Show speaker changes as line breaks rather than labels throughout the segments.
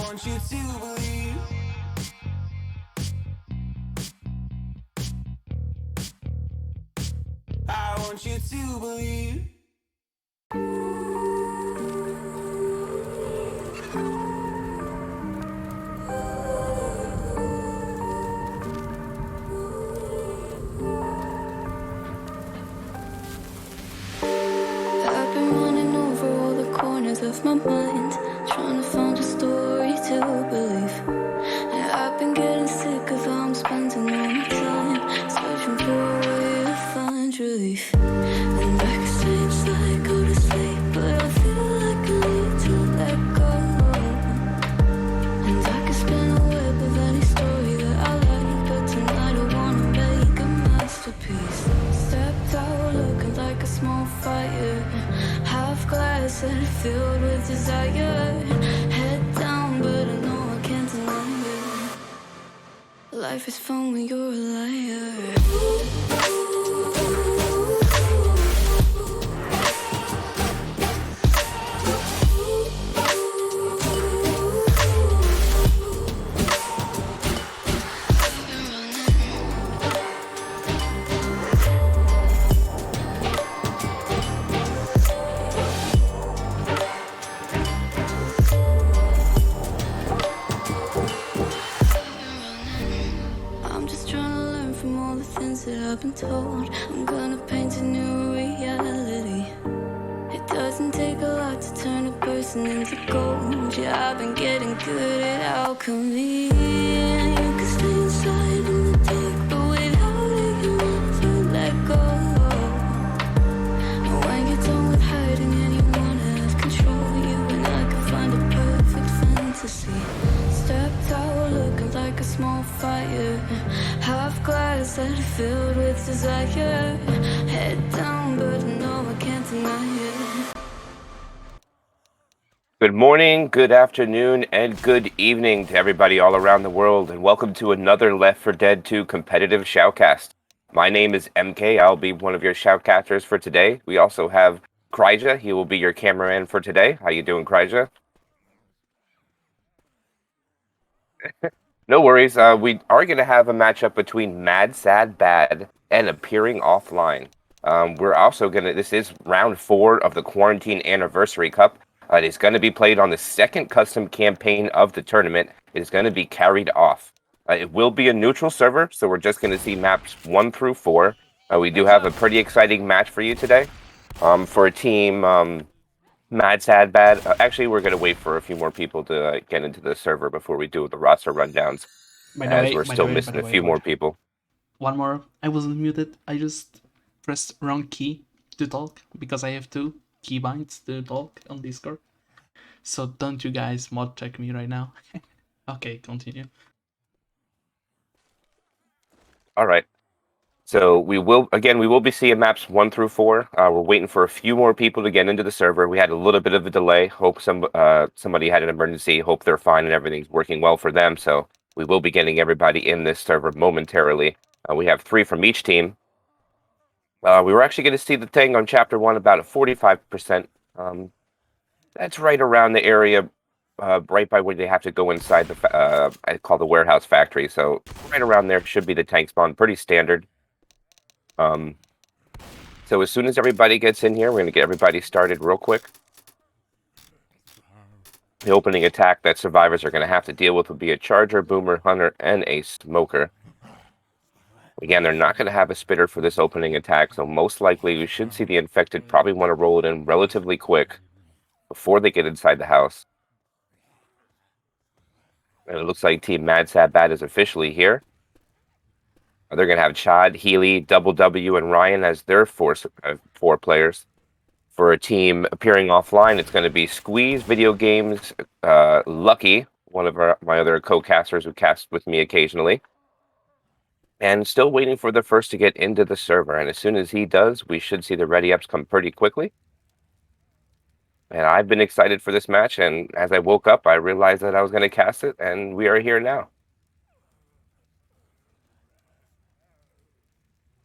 want you to believe. I want you to believe.
I've been running over all the corners of my mind, trying to find a story to believe. And I've been getting sick of how I'm spending all my time, searching for a way to find relief. And I can say it's like go to sleep, but I feel like I need to let go. And I can spin a web of any story that I like, but tonight I wanna make a masterpiece. Stepped out looking like a small fire, half glass and filled with desire. Head down, but I know I can't deny it. Life is fun when you're a liar. I'm just trying to learn from all the things that I've been told. I'm gonna paint a new reality. It doesn't take a lot to turn a person into gold. Yeah, I've been getting good at alchemy. And you can stay inside in the dark, but without it you never let go. And when you're done with hiding and you wanna have control, you and I can find a perfect fantasy. Stepped out looking like a small fire, half glass and filled with desire. Head down, but no, I can't deny it.
Good morning, good afternoon, and good evening to everybody all around the world, and welcome to another Left 4 Dead 2 competitive shoutcast. My name is MK. I'll be one of your shoutcasters for today. We also have Kryja. He will be your cameraman for today. How you doing, Kryja? No worries. We are going to have a matchup between MadSadBad and Appearing Offline. We're also going to, this is round 4 of the Quarantine Anniversary Cup. It is going to be played on the second custom campaign of the tournament. It is going to be carried off. It will be a neutral server, so we're just going to see maps 1 through 4. We do have a pretty exciting match for you today. For a team MadSadBad. Actually, we're going to wait for a few more people to get into the server before we do the roster rundowns, as we're still missing a few more people.
One more. I wasn't muted. I just pressed wrong key to talk because I have 2 keybinds to talk on Discord. So don't you guys mod check me right now. Okay, continue.
All right. So we will be seeing maps 1 through 4. We're waiting for a few more people to get into the server. We had a little bit of a delay. Hope somebody had an emergency. Hope they're fine and everything's working well for them. So we will be getting everybody in this server momentarily. We have 3 from each team. We were actually going to see the thing on Chapter 1 about at 45%. That's right around the area, right by where they have to go inside the, I call the warehouse factory. So right around there should be the tank spawn. Pretty standard. So as soon as everybody gets in here, we're going to get everybody started real quick. The opening attack that survivors are going to have to deal with will be a charger, boomer, hunter, and a smoker. Again, they're not going to have a spitter for this opening attack, so most likely we should see the infected probably want to roll it in relatively quick before they get inside the house. And it looks like Team MadSadBad is officially here. They're going to have Chad, Healy, Double W, and Ryan as their 4 players. For a team Appearing Offline, it's going to be Squeeze, Video Games, Lucky, one of my other co-casters who casts with me occasionally. And still waiting for the first to get into the server. And as soon as he does, we should see the ready-ups come pretty quickly. And I've been excited for this match, and as I woke up, I realized that I was going to cast it, and we are here now.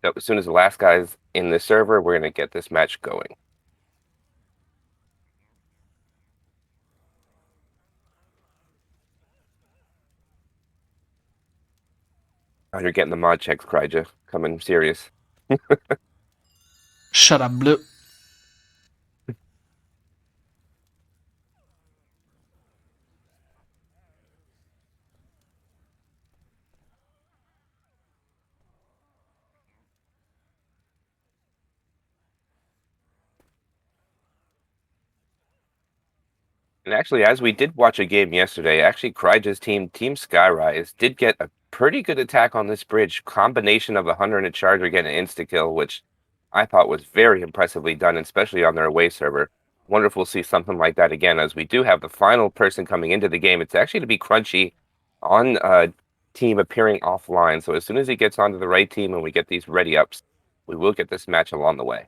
So as soon as the last guy's in the server, we're going to get this match going. Oh, you're getting the mod checks, Kryja. Coming serious.
Shut up, Blue.
And actually, as we did watch a game yesterday, actually Kryja's team, Team Skyrise, did get a pretty good attack on this bridge. Combination of a hunter and a charger getting an insta-kill, which I thought was very impressively done, especially on their away server. Wonderful to see something like that again, as we do have the final person coming into the game. It's actually to be Crunchy on team appearing offline. So as soon as he gets onto the right team and we get these ready ups, we will get this match along the way.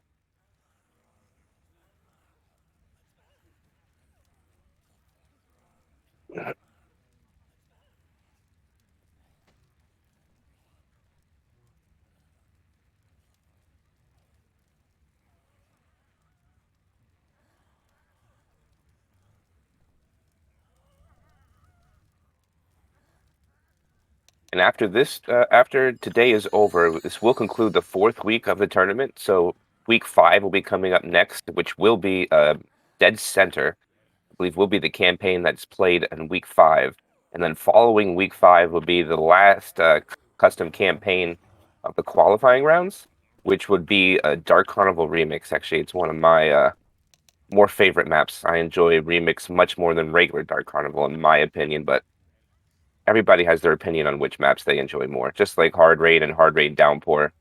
And after this, after today is over, this will conclude the 4th week of the tournament. So week 5 will be coming up next, which will be Dead Center. I believe will be the campaign that's played in week 5. And then following week 5 will be the last custom campaign of the qualifying rounds, which would be a Dark Carnival Remix. Actually, it's one of my more favorite maps. I enjoy Remix much more than regular Dark Carnival, in my opinion, but everybody has their opinion on which maps they enjoy more. Just like Hard Raid and Hard Raid Downpour,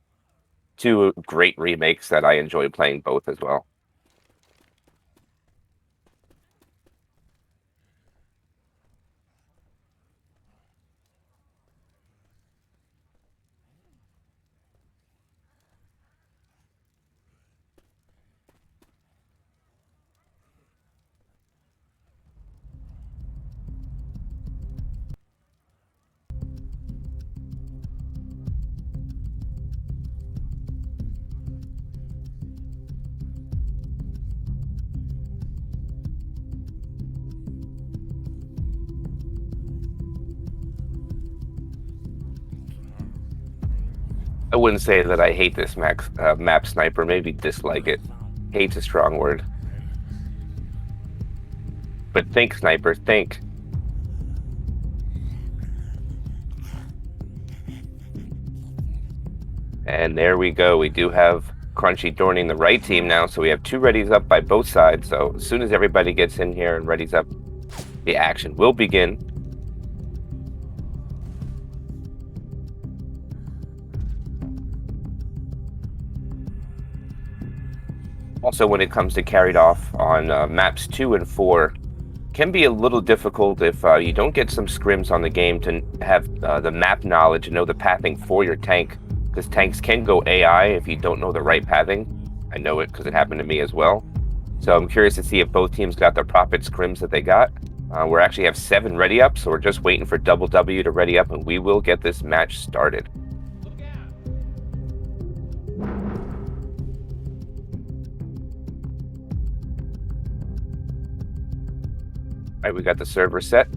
two great remakes that I enjoy playing both as well. I wouldn't say that I hate this map Sniper, maybe dislike it. Hate's a strong word. But think, Sniper, think. And there we go. We do have Crunchy joining the right team now, so we have 2 readies up by both sides. So as soon as everybody gets in here and readies up, the action will begin. Also, when it comes to carried off on maps 2 and 4, can be a little difficult if you don't get some scrims on the game to have the map knowledge and know the pathing for your tank, because tanks can go AI if you don't know the right pathing. I know it because it happened to me as well. So I'm curious to see if both teams got the proper scrims that they got. We actually have 7 ready up, so we're just waiting for Double W to ready up, and we will get this match started. All right, we got the server set.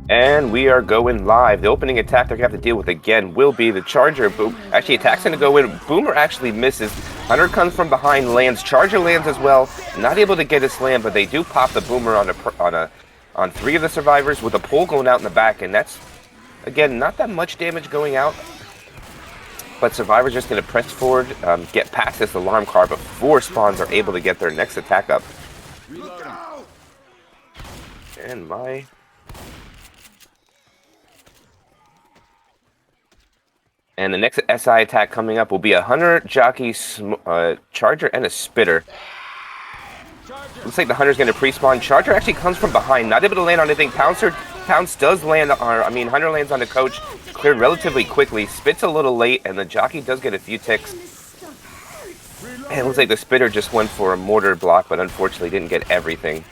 And we are going live. The opening attack they're going to have to deal with again will be the Charger. Boom. Actually, attack's going to go in. Boomer actually misses. Hunter comes from behind, lands. Charger lands as well. Not able to get a slam, but they do pop the Boomer on 3 of the survivors with a pole going out in the back. And that's, again, not that much damage going out. But survivors just going to press forward, get past this alarm car before spawns are able to get their next attack up. And my... And the next SI attack coming up will be a Hunter, Jockey, Charger, and a Spitter. Looks like the Hunter's going to pre-spawn. Charger actually comes from behind, not able to land on anything. Pouncer Pounce does land, Hunter lands on the coach, cleared relatively quickly, spits a little late, and the jockey does get a few ticks. And it looks like the spitter just went for a mortar block, but unfortunately didn't get everything.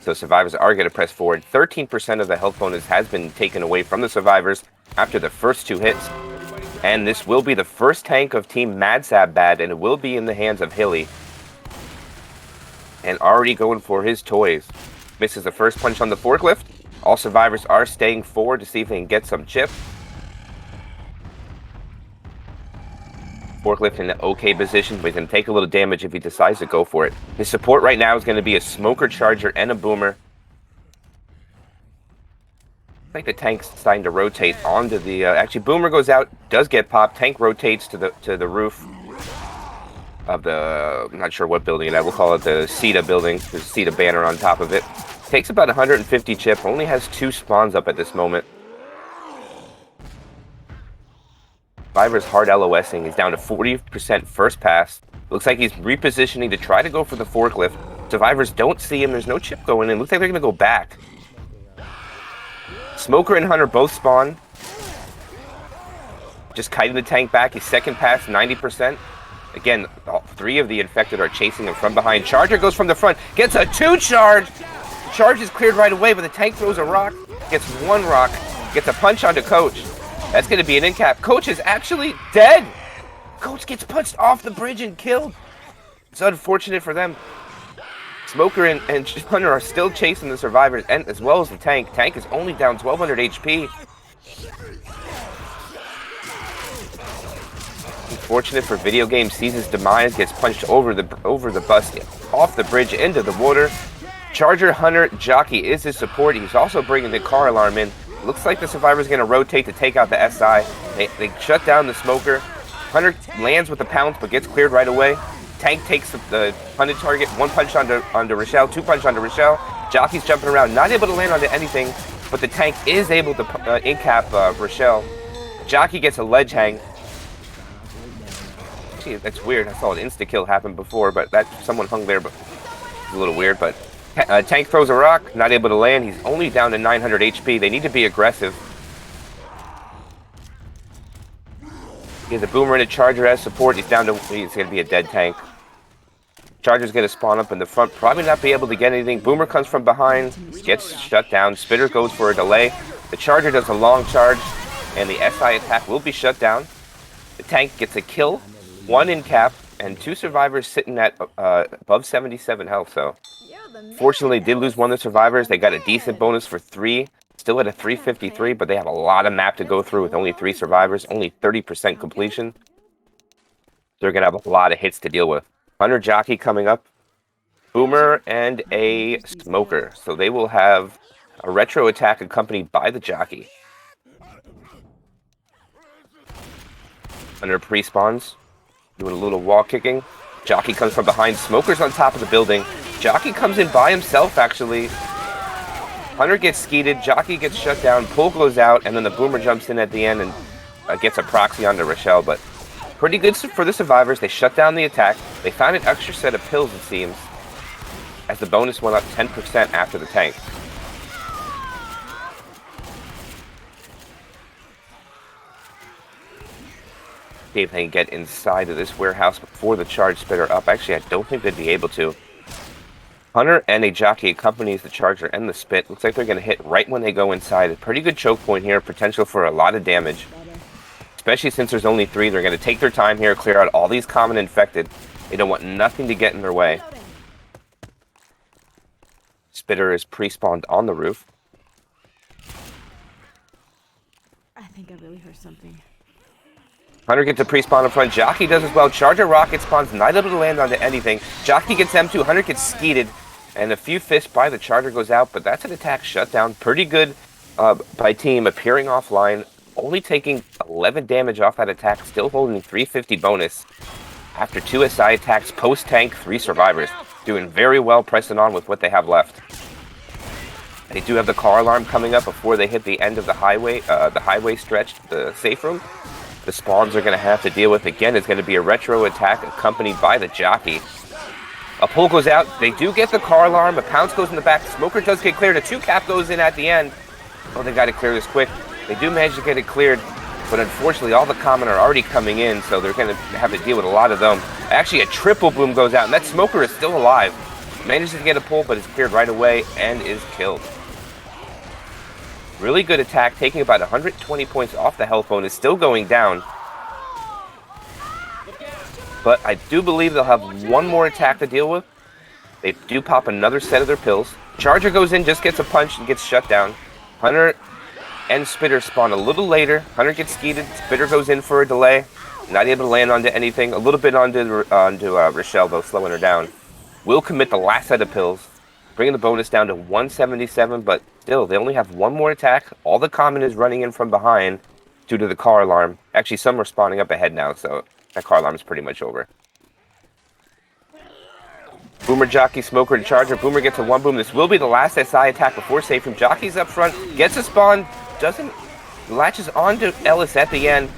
So survivors are going to press forward. 13% of the health bonus has been taken away from the survivors after the first 2 hits. And this will be the first tank of Team MadSadBad, and it will be in the hands of Hilly. And already going for his toys. Misses the first punch on the forklift. All survivors are staying forward to see if they can get some chip. Forklift in an okay position, but he's going to take a little damage if he decides to go for it. His support right now is going to be a smoker charger and a boomer. I think the tank's starting to rotate onto the... actually, boomer goes out, does get popped. Tank rotates to the roof of the... I'm not sure what building it is. We'll call it the CETA building. There's a CETA banner on top of it. Takes about 150 chip. Only has 2 spawns up at this moment. Survivor's hard LOSing. He's down to 40% first pass. Looks like he's repositioning to try to go for the forklift. Survivors don't see him. There's no chip going in. Looks like they're going to go back. Smoker and Hunter both spawn. Just kiting the tank back. He's second pass, 90%. Again, all 3 of the infected are chasing him from behind. Charger goes from the front. Gets a 2 charge. Charge is cleared right away, but the tank throws a rock. Gets 1 rock. Gets a punch onto Coach. That's going to be an in cap. Coach is actually dead. Coach gets punched off the bridge and killed. It's unfortunate for them. Smoker and Hunter are still chasing the survivors, and as well as the tank. Tank is only down 1,200 HP. Unfortunate for video game, sees his demise, gets punched over the bus, off the bridge into the water. Charger, Hunter, Jockey is his support. He's also bringing the car alarm in. Looks like the survivor's going to rotate to take out the SI. They shut down the smoker. Hunter lands with the pounce, but gets cleared right away. Tank takes the hunted target. 1 punch onto Rochelle, 2 punch onto Rochelle. Jockey's jumping around, not able to land onto anything, but the tank is able to in-cap Rochelle. Jockey gets a ledge hang. Gee, that's weird. I saw an insta-kill happen before, but someone hung there, but it's a little weird, but... Tank throws a rock, not able to land. He's only down to 900 HP. They need to be aggressive. He has a boomer and a charger as support. He's going to be a dead tank. Charger's going to spawn up in the front. Probably not be able to get anything. Boomer comes from behind. Gets shut down. Spitter goes for a delay. The charger does a long charge. And the SI attack will be shut down. The tank gets a kill. 1 in cap. And 2 survivors sitting at above 77 health. So... Fortunately, did lose 1 of the survivors. They got a decent bonus for 3. Still at a 353, but they have a lot of map to go through with only 3 survivors. Only 30% completion. They're going to have a lot of hits to deal with. Hunter, Jockey coming up. Boomer and a Smoker. So they will have a retro attack accompanied by the Jockey. Hunter pre-spawns. Doing a little wall kicking. Jockey comes from behind. Smoker's on top of the building. Jockey comes in by himself, actually. Hunter gets skeeted. Jockey gets shut down. Pull goes out, and then the boomer jumps in at the end and gets a proxy onto Rochelle. But pretty good for the survivors. They shut down the attack. They found an extra set of pills, it seems, as the bonus went up 10% after the tank. See if they can get inside of this warehouse before the charge spitter up. Actually, I don't think they'd be able to. Hunter and a Jockey accompanies the charger and the spit. Looks like they're going to hit right when they go inside. A pretty good choke point here. Potential for a lot of damage. Especially since there's only 3. They're going to take their time here, clear out all these common infected. They don't want nothing to get in their way. Spitter is pre-spawned on the roof.
I think I really heard something.
Hunter gets a pre-spawn in front. Jockey does as well. Charger rocket spawns, not able to land onto anything. Jockey gets M2. Hunter gets skeeted. And a few fists by the charger goes out, but that's an attack shutdown. Pretty good by team appearing offline. Only taking 11 damage off that attack. Still holding 350 bonus. After 2 SI attacks, post-tank, 3 survivors. Doing very well pressing on with what they have left. They do have the car alarm coming up before they hit the end of the highway stretch, the safe room. The spawns are going to have to deal with. Again, it's going to be a retro attack accompanied by the Jockey. A pull goes out. They do get the car alarm. A pounce goes in the back. Smoker does get cleared. A 2 cap goes in at the end. Oh, they got to clear this quick. They do manage to get it cleared, but unfortunately all the common are already coming in, so they're going to have to deal with a lot of them. Actually, a triple boom goes out, and that smoker is still alive. Manages to get a pull, but is cleared right away and is killed. Really good attack, taking about 120 points off the health bonus, still going down. But I do believe they'll have one more attack to deal with. They do pop another set of their pills. Charger goes in, just gets a punch and gets shut down. Hunter and Spitter spawn a little later. Hunter gets skeeted. Spitter goes in for a delay. Not able to land onto anything. A little bit onto Rochelle, though, slowing her down. Will commit the last set of pills, bringing the bonus down to 177, but still, they only have one more attack. All the common is running in from behind due to the car alarm. Actually, some are spawning up ahead now, so that car alarm is pretty much over. Boomer, Jockey, Smoker, and Charger. Boomer gets a one boom. This will be the last SI attack before safe room. Jockey's up front, gets a spawn, latches onto Ellis at the end.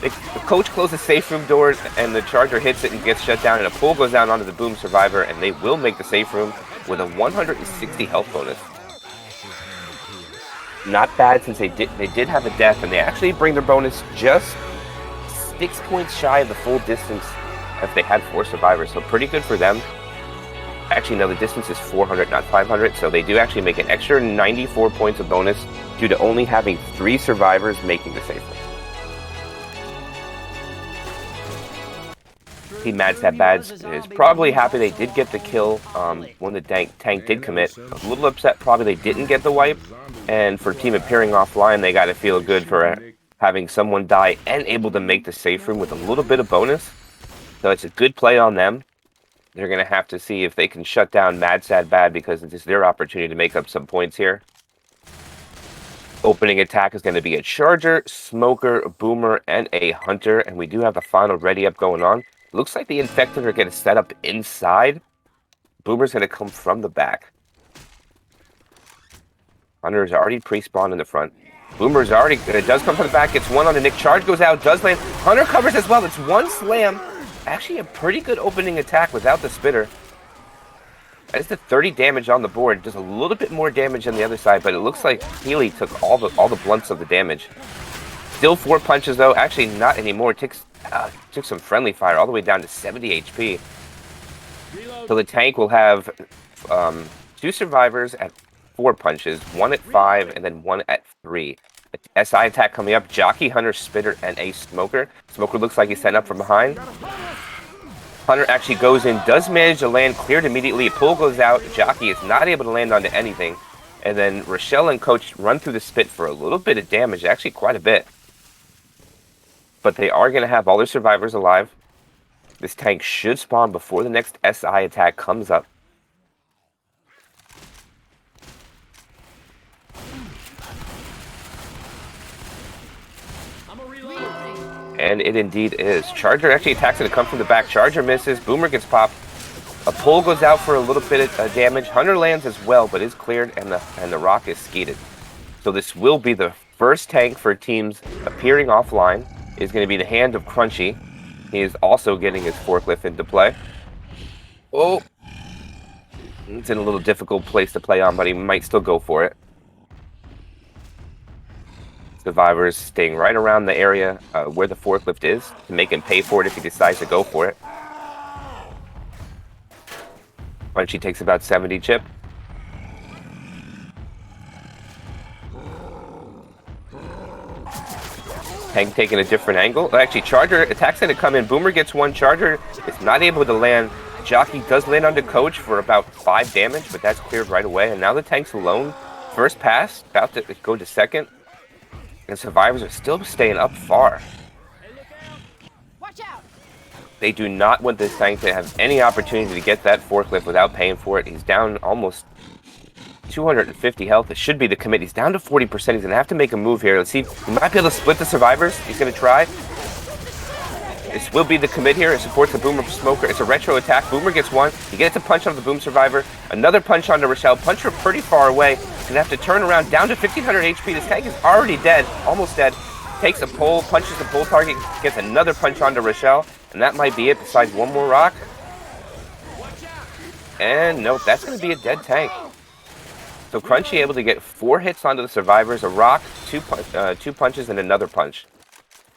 The coach closes safe room doors, and the Charger hits it and gets shut down, and a pull goes down onto the Boom Survivor, and they will make the safe room with a 160 health bonus. Not bad, since they did have a death, and they actually bring their bonus just 6 points shy of the full distance if they had 4 survivors, so pretty good for them. Actually, no, the distance is 400, not 500, so they do actually make an extra 94 points of bonus due to only having 3 survivors making the safe room. Team MadSadBad is probably happy they did get the kill when the tank did commit. A little upset probably they didn't get the wipe, and for Team appearing offline, they got to feel good for having someone die and able to make the safe room with a little bit of bonus. So it's a good play on them. They're going to have to see if they can shut down MadSadBad, because it's their opportunity to make up some points here. Opening attack is going to be a Charger, Smoker, Boomer, and a Hunter, and we do have the final ready up going on. Looks like the Infected are going to set up inside. Boomer's going to come from the back. Hunter is already pre-spawned in the front. Boomer's already, does come from the back, gets one on the Nick. Charge goes out, does land. Hunter covers as well. It's one slam. Actually a pretty good opening attack without the Spitter. That is the 30 damage on the board. Just a little bit more damage on the other side, but it looks like Healy took all the blunts of the damage. Still 4 punches though. Actually not anymore. Took some friendly fire all the way down to 70 HP. So the tank will have 2 survivors at 4 punches, 1 at 5, and then 1 at 3. SI attack coming up. Jockey, Hunter, Spitter, and a Smoker. Smoker looks like he's setting up from behind. Hunter actually goes in, does manage to land, cleared immediately. A pull goes out. Jockey is not able to land onto anything. And then Rochelle and Coach run through the spit for a little bit of damage, actually quite a bit. But they are going to have all their survivors alive. This tank should spawn before the next SI attack comes up. And it indeed is. Charger actually attacks it to come from the back. Charger misses. Boomer gets popped. A pull goes out for a little bit of damage. Hunter lands as well, but is cleared, and the rock is skeeted. So this will be the first tank for teams appearing offline. Is going to be the hand of Crunchy. He is also getting his forklift into play. Oh! It's in a little difficult place to play on, but he might still go for it. Survivors staying right around the area where the forklift is to make him pay for it if he decides to go for it. Crunchy takes about 70 chip. Tank taking a different angle. Actually, Charger attacks going to come in. Boomer gets one. Charger is not able to land. Jockey does land onto Coach for about 5 damage, but that's cleared right away. And now the tank's alone. First pass, about to go to second. And survivors are still staying up far.
Watch out.
They do not want this tank to have any opportunity to get that forklift without paying for it. He's down almost 250 health. It should be the commit. He's down to 40%. He's going to have to make a move here. Let's see. He might be able to split the survivors. He's going to try. This will be the commit here. It supports the Boomer Smoker. It's a retro attack. Boomer gets one. He gets a punch on the Boom Survivor. Another punch onto Rochelle. Puncher pretty far away. He's going to have to turn around down to 1500 HP. This tank is already dead. Almost dead. Takes a pull. Punches the pull target. Gets another punch onto Rochelle. And that might be it besides one more rock. And nope, that's going to be a dead tank. So Crunchy able to get 4 hits onto the survivors, a rock, 2 punches, and another punch.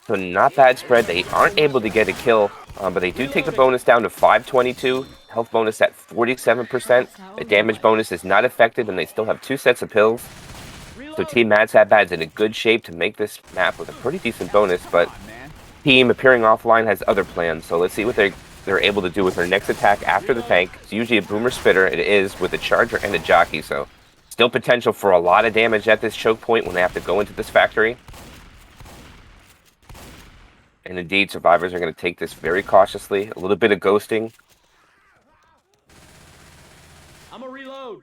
So not bad spread. They aren't able to get a kill, but they do take the bonus down to 522. Health bonus at 47%. The damage bonus is not affected, and they still have 2 sets of pills. So Team MadSadBad is in a good shape to make this map with a pretty decent bonus, but Team Appearing Offline has other plans. So let's see what they're able to do with their next attack after the tank. It's usually a Boomer Spitter. It is with a Charger and a Jockey, so still potential for a lot of damage at this choke point when they have to go into this factory. And indeed, survivors are going to take this very cautiously. A little bit of ghosting.
I'm gonna reload.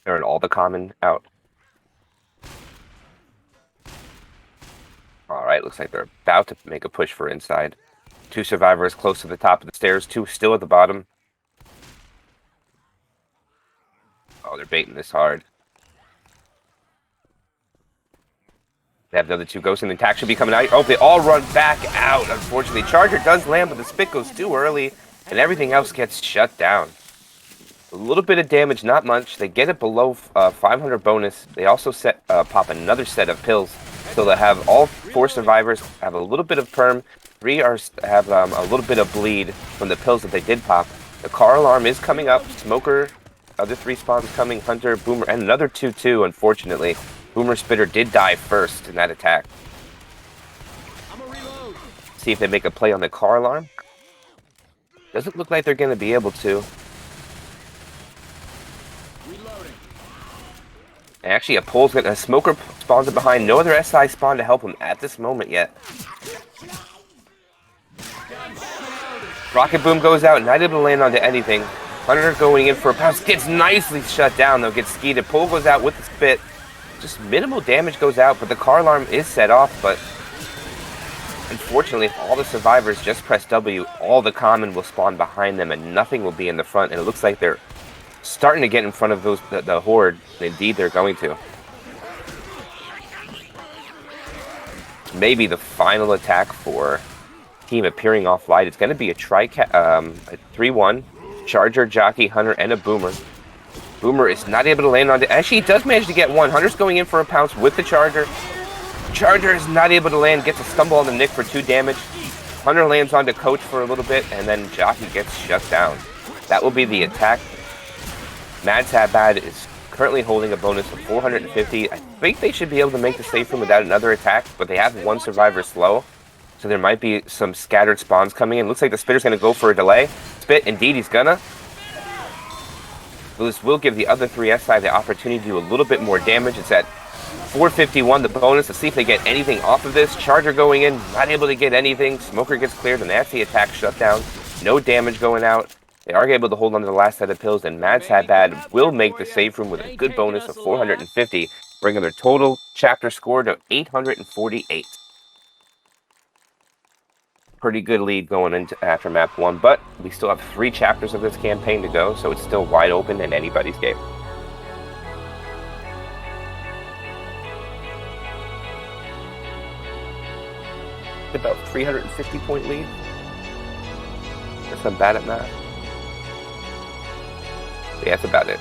They're all the common out. Alright, looks like they're about to make a push for inside. 2 survivors close to the top of the stairs, 2 still at the bottom. Oh, they're baiting this hard. They have the other 2 ghosts, and the attack should be coming out. Oh, they all run back out. Unfortunately, Charger does land, but the spit goes too early, and everything else gets shut down. A little bit of damage, not much. They get it below 500 bonus. They also pop another set of pills, so they have all 4 survivors have a little bit of perm. 3 have a little bit of bleed from the pills that they did pop. The car alarm is coming up. Smoker, other 3 spawns coming. Hunter, Boomer, and another 2-2. Unfortunately, Boomer Spitter did die first in that attack. See if they make a play on the car alarm. Doesn't look like they're going to be able to. And actually, a Smoker spawns it behind. No other SI spawn to help him at this moment yet. Rocket Boom goes out, not able to land onto anything. Hunter going in for a pounce, gets nicely shut down though, gets skeeted. Pole goes out with the spit. Just minimal damage goes out, but the car alarm is set off, but unfortunately, if all the survivors just press W, all the common will spawn behind them and nothing will be in the front, and it looks like they're starting to get in front of the horde. Indeed, they're going to. Maybe the final attack for Team Appearing Offline. It's going to be a 3-1. Charger, Jockey, Hunter, and a Boomer. Boomer is not able to land on it. Actually, he does manage to get one. Hunter's going in for a pounce with the Charger. Charger is not able to land, gets a stumble on the Nick for 2 damage. Hunter lands onto Coach for a little bit, and then Jockey gets shut down. That will be the attack. MadSadBad is currently holding a bonus of 450. I think they should be able to make the safe room without another attack, but they have 1 survivor slow, so there might be some scattered spawns coming in. Looks like the Spitter's going to go for a delay. Spit, indeed, he's gonna. This will give the other 3 SI the opportunity to do a little bit more damage. It's at 451, the bonus. Let's see if they get anything off of this. Charger going in, not able to get anything. Smoker gets cleared, and that's the attack shut down. No damage going out. They are able to hold on to the last set of pills, and MadSadBad will make the safe room with a good bonus of 450, bringing their total chapter score to 848. Pretty good lead going into after map 1, but we still have 3 chapters of this campaign to go, so it's still wide open in anybody's game. About 350 point lead. Guess I'm bad at math. Yeah, that's about it.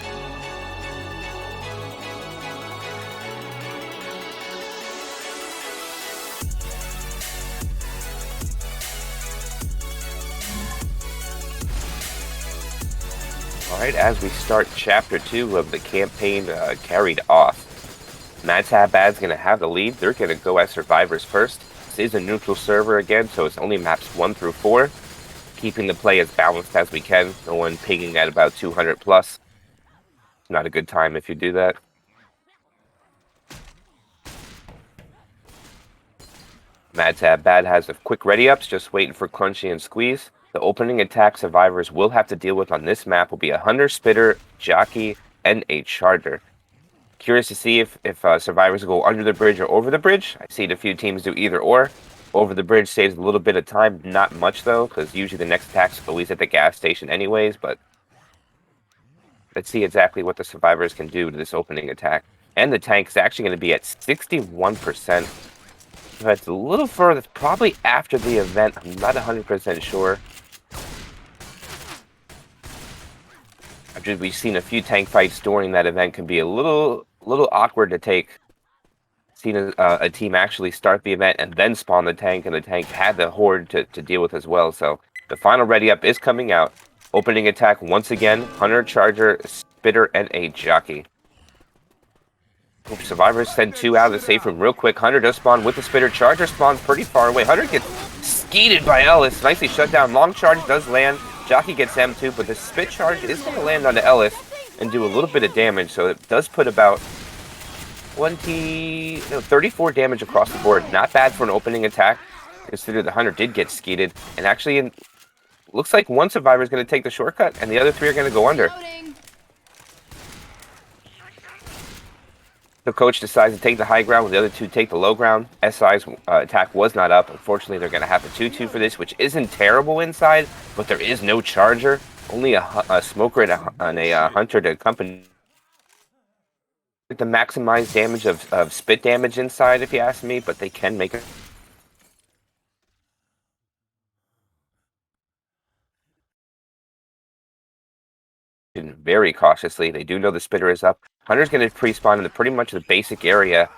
Alright, as we start Chapter 2 of the campaign carried off, MadSadBad's going to have the lead. They're going to go as survivors first. This is a neutral server again, so it's only maps 1 through 4. Keeping the play as balanced as we can. No one pinging at about 200 plus. It's not a good time if you do that. MadSadBad has a quick ready-ups, just waiting for Crunchy and Squeeze. The opening attack survivors will have to deal with on this map will be a Hunter, Spitter, Jockey, and a Charger. Curious to see if survivors go under the bridge or over the bridge. I've seen a few teams do either or. Over the bridge saves a little bit of time, not much though, because usually the next attack's always at the gas station anyways, but let's see exactly what the survivors can do to this opening attack. And the tank is actually going to be at 61%. So it's a little further, probably after the event, I'm not 100% sure. We've seen a few tank fights during that event can be a little awkward to take. Seen a team actually start the event and then spawn the tank, and the tank had the horde to deal with as well. So the final ready up is coming out. Opening attack once again, Hunter, Charger, Spitter, and a Jockey. Survivors send 2 out of the safe room real quick. Hunter does spawn with the Spitter. Charger spawns pretty far away. Hunter gets skeeted by Ellis. Nicely shut down. Long charge does land. Jockey gets M2, but the spit charge is going to land onto Ellis and do a little bit of damage. So it does put about 34 damage across the board. Not bad for an opening attack, considering the Hunter did get skeeted. And actually, looks like one survivor is going to take the shortcut, and the other 3 are going to go under. The coach decides to take the high ground, while the other 2 take the low ground. SI's attack was not up. Unfortunately, they're going to have a 2-2 for this, which isn't terrible inside, but there is no charger. Only a smoker and a hunter to accompany. The maximized damage of spit damage inside, if you ask me, but they can make it. Very cautiously. They do know the Spitter is up. Hunter's going to pre-spawn in pretty much the basic area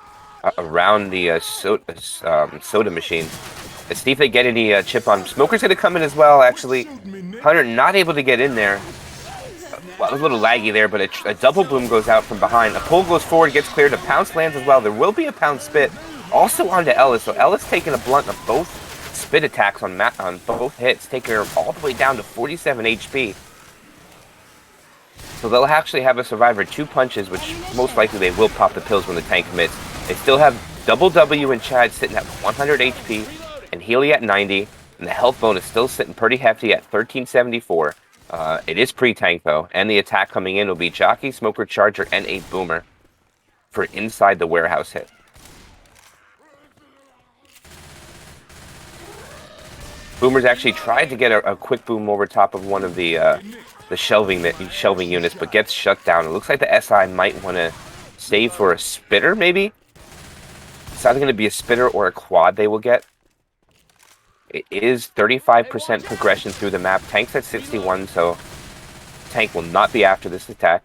around the soda machine. Let's see if they get any chip on. Smoker's going to come in as well, actually. Hunter not able to get in there. Well, it was a little laggy there, but a double boom goes out from behind. A pull goes forward, gets cleared. A pounce lands as well. There will be a pounce spit. Also onto Ellis. So Ellis taking a blunt of both spit attacks on both hits, taking her all the way down to 47 HP. So they'll actually have a survivor 2 punches, which most likely they will pop the pills when the tank commits. They still have Double W and Chad sitting at 100 HP, and Healy at 90, and the health bonus still sitting pretty hefty at 1374. It is pre-tank though, and the attack coming in will be Jockey, Smoker, Charger, and a Boomer for inside the warehouse hit. Boomer's actually tried to get a quick boom over top of one of the shelving units, but gets shut down. It looks like the SI might want to save for a Spitter, maybe? It's either going to be a Spitter or a quad they will get. It is 35% progression through the map. Tank's at 61, so tank will not be after this attack.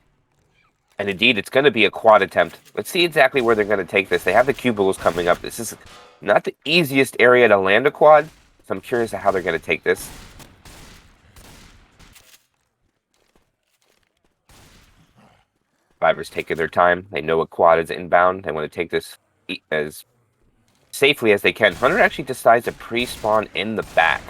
And indeed, it's going to be a quad attempt. Let's see exactly where they're going to take this. They have the cubicles coming up. This is not the easiest area to land a quad, so I'm curious to how they're going to take this. Survivors taking their time. They know a quad is inbound. They want to take this as safely as they can. Hunter actually decides to pre-spawn in the back.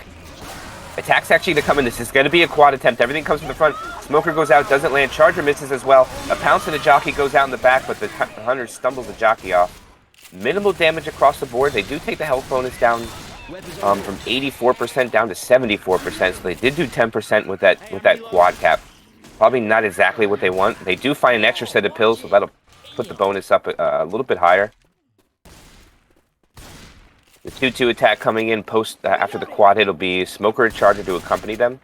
Attack's actually to come in. This is going to be a quad attempt. Everything comes from the front. Smoker goes out, doesn't land. Charger misses as well. A pounce and a Jockey goes out in the back, but the Hunter stumbles the Jockey off. Minimal damage across the board. They do take the health bonus down from 84% down to 74%, so they did do 10% with that quad cap. Probably not exactly what they want. They do find an extra set of pills, so that'll put the bonus up a little bit higher. The 2-2 attack coming in post after the quad hit will be Smoker and Charger to accompany them.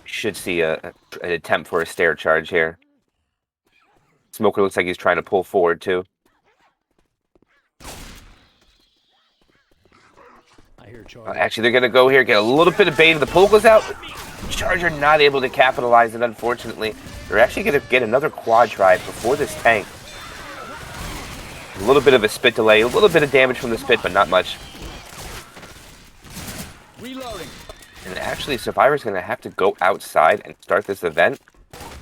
Should see an attempt for a stair charge here. Smoker looks like he's trying to pull forward too. Actually, they're going to go here, get a little bit of bait. The pull goes out. Charger not able to capitalize it, unfortunately. They're actually going to get another quad try before this tank. A little bit of a spit delay, a little bit of damage from the spit, but not much.
Reloading.
And actually, Survivor's going to have to go outside and start this event.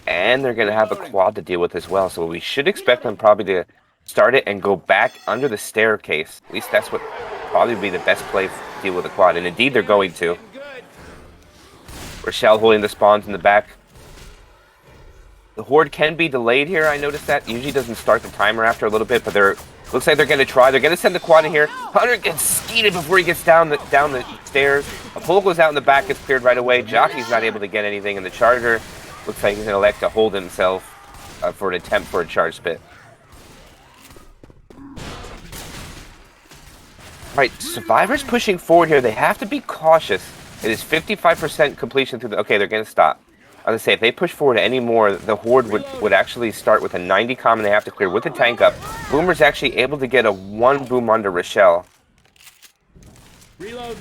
And they're going to have a quad to deal with as well. So we should expect them probably to start it and go back under the staircase. At least that's what probably be the best play to deal with a quad. And indeed, they're going to. Rochelle holding the spawns in the back. The horde can be delayed here, I noticed that. Usually doesn't start the timer after a little bit, but looks like they're going to try. They're going to send the quad in here. Hunter gets skeeted before he gets down the stairs. A pull goes out in the back, gets cleared right away. Jockey's not able to get anything, and the Charger looks like he's going to elect to hold himself for an attempt for a charge spit. Alright, Survivors pushing forward here. They have to be cautious. It is 55% completion through the... Okay, they're going to stop. I was going to say, if they push forward any more, the horde would actually start with a 90 common they have to clear with the tank up. Boomer's actually able to get a 1 boom onto Rochelle.
Reload.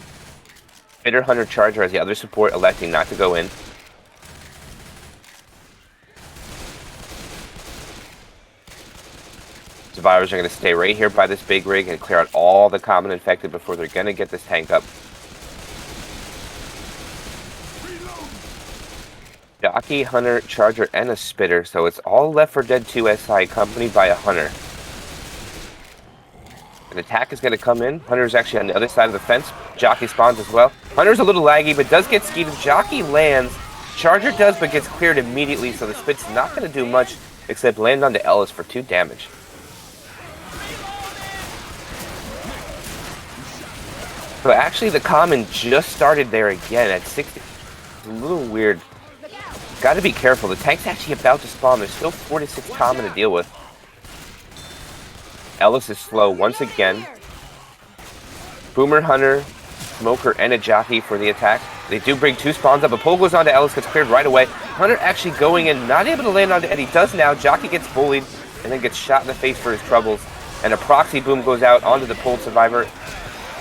Spitter, Hunter, Charger as the other support, electing not to go in. Survivors are going to stay right here by this big rig and clear out all the common infected before they're going to get this tank up. Jockey, Hunter, Charger, and a Spitter. So it's all Left 4 Dead 2 SI accompanied by a Hunter. An attack is going to come in. Hunter's actually on the other side of the fence. Jockey spawns as well. Hunter's a little laggy, but does get skied. Jockey lands. Charger does, but gets cleared immediately, so the Spit's not going to do much except land onto Ellis for 2 damage. So actually the common just started there again at 60. It's a little weird. Got to be careful. The tank's actually about to spawn. There's still 4 to 6 common to deal with. Ellis is slow once again. Boomer, Hunter, Smoker, and a Jockey for the attack. They do bring 2 spawns up. A pull goes on to Ellis, gets cleared right away. Hunter actually going in, not able to land onto Eddie. Does now. Jockey gets bullied and then gets shot in the face for his troubles. And a proxy boom goes out onto the pulled survivor.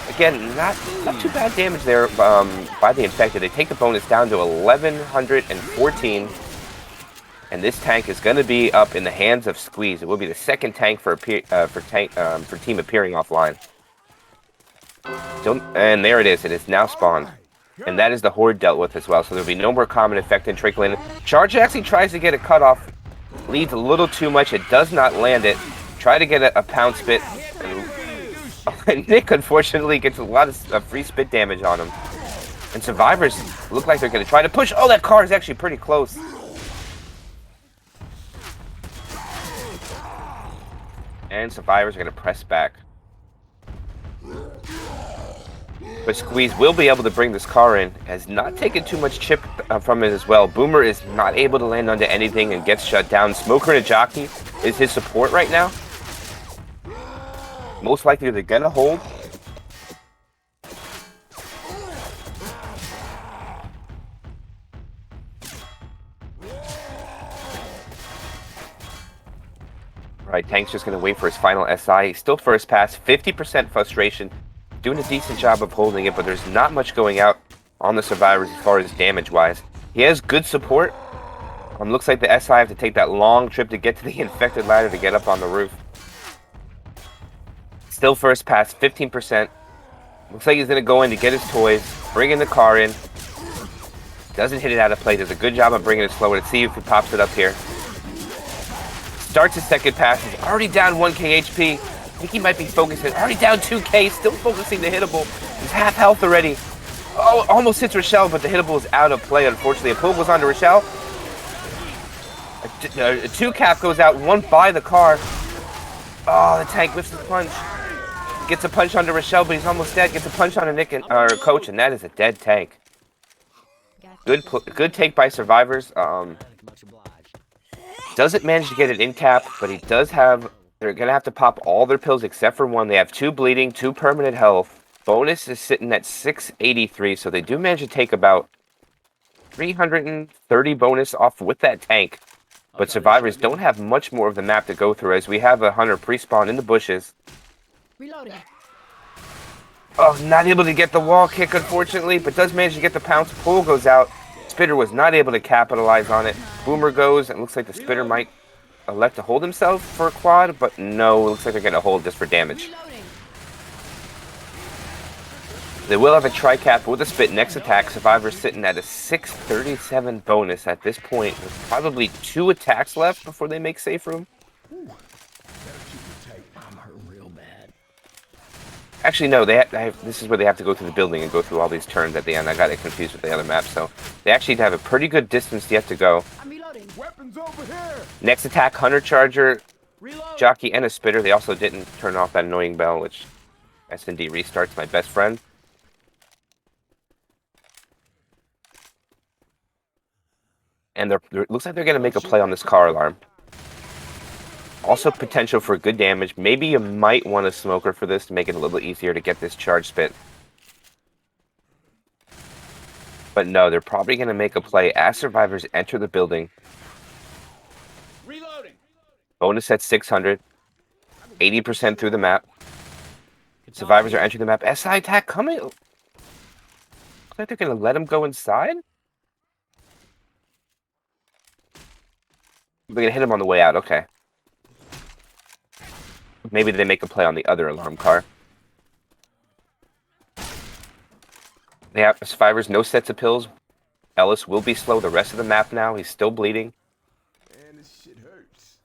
Again, not too bad damage there by the infected. They take the bonus down to 1,114. And this tank is going to be up in the hands of Squeeze. It will be the second tank for team appearing offline. And there it is. It is now spawned. And that is the Horde dealt with as well. So there will be no more common infected trickling. Charge actually tries to get a cutoff. Leads a little too much. It does not land it. Try to get a pound spit. And Nick, unfortunately, gets a lot of free spit damage on him. And survivors look like they're going to try to push. Oh, that car is actually pretty close. And survivors are going to press back. But Squeeze will be able to bring this car in. Has not taken too much chip from it as well. Boomer is not able to land onto anything and gets shut down. Smoker and a Jockey is his support right now. Most likely they're going to hold. Right, Tank's just going to wait for his final SI. Still first pass, 50% frustration. Doing a decent job of holding it, but there's not much going out on the survivors as far as damage-wise. He has good support. Looks like the SI have to take that long trip to get to the infected ladder to get up on the roof. Still first pass, 15%. Looks like he's going to go in to get his toys, bringing the car in. Doesn't hit it out of play. Does a good job of bringing it slower. Let's see if he pops it up here. Starts his second pass. He's already down 1k HP. I think he might be focusing. Already down 2k. Still focusing the hittable. He's half health already. Oh, almost hits Rochelle, but the hittable is out of play, unfortunately. A pull goes on to Rochelle. A 2-cap goes out. 1 by the car. Oh, the tank whiffs the punch. Gets a punch onto Rochelle, but he's almost dead. Gets a punch on a Nick or Coach, and that is a dead tank. Good take by survivors. Doesn't manage to get it in cap, but he does have. They're gonna have to pop all their pills except for 1. They have 2 bleeding, 2 permanent health. Bonus is sitting at 683, so they do manage to take about 330 bonus off with that tank. But survivors don't have much more of the map to go through, as we have a Hunter pre-spawn in the bushes.
Reloading.
Oh, not able to get the wall kick, unfortunately, but does manage to get the pounce. Pull goes out. Spitter was not able to capitalize on it. Boomer goes, and looks like the Spitter might elect to hold himself for a quad, but no, looks like they're going to hold just for damage.
Reloading.
They will have a tri-cap with a spit next attack. Survivors sitting at a 637 bonus at this point, with probably 2 attacks left before they make safe room. Actually, no. This is where they have to go through the building and go through all these turns at the end. I got it confused with the other map, so they actually have a pretty good distance yet to go.
I'm reloading.
Weapons over here.
Next attack, Hunter, Charger,
Reload.
Jockey, and a Spitter. They also didn't turn off that annoying bell, which S&D restarts, my best friend. And it looks like they're going to make a play on this car alarm. Also potential for good damage. Maybe you might want a Smoker for this to make it a little easier to get this charge spit. But no, they're probably going to make a play as survivors enter the building.
Reloading.
Bonus at 600. 80% through the map. Survivors are entering the map. SI attack coming. Looks like they're going to let him go inside. They're going to hit him on the way out. Okay. Maybe they make a play on the other alarm car. They have survivors, no sets of pills. Ellis will be slow the rest of the map now. He's still bleeding.
Man, this shit hurts.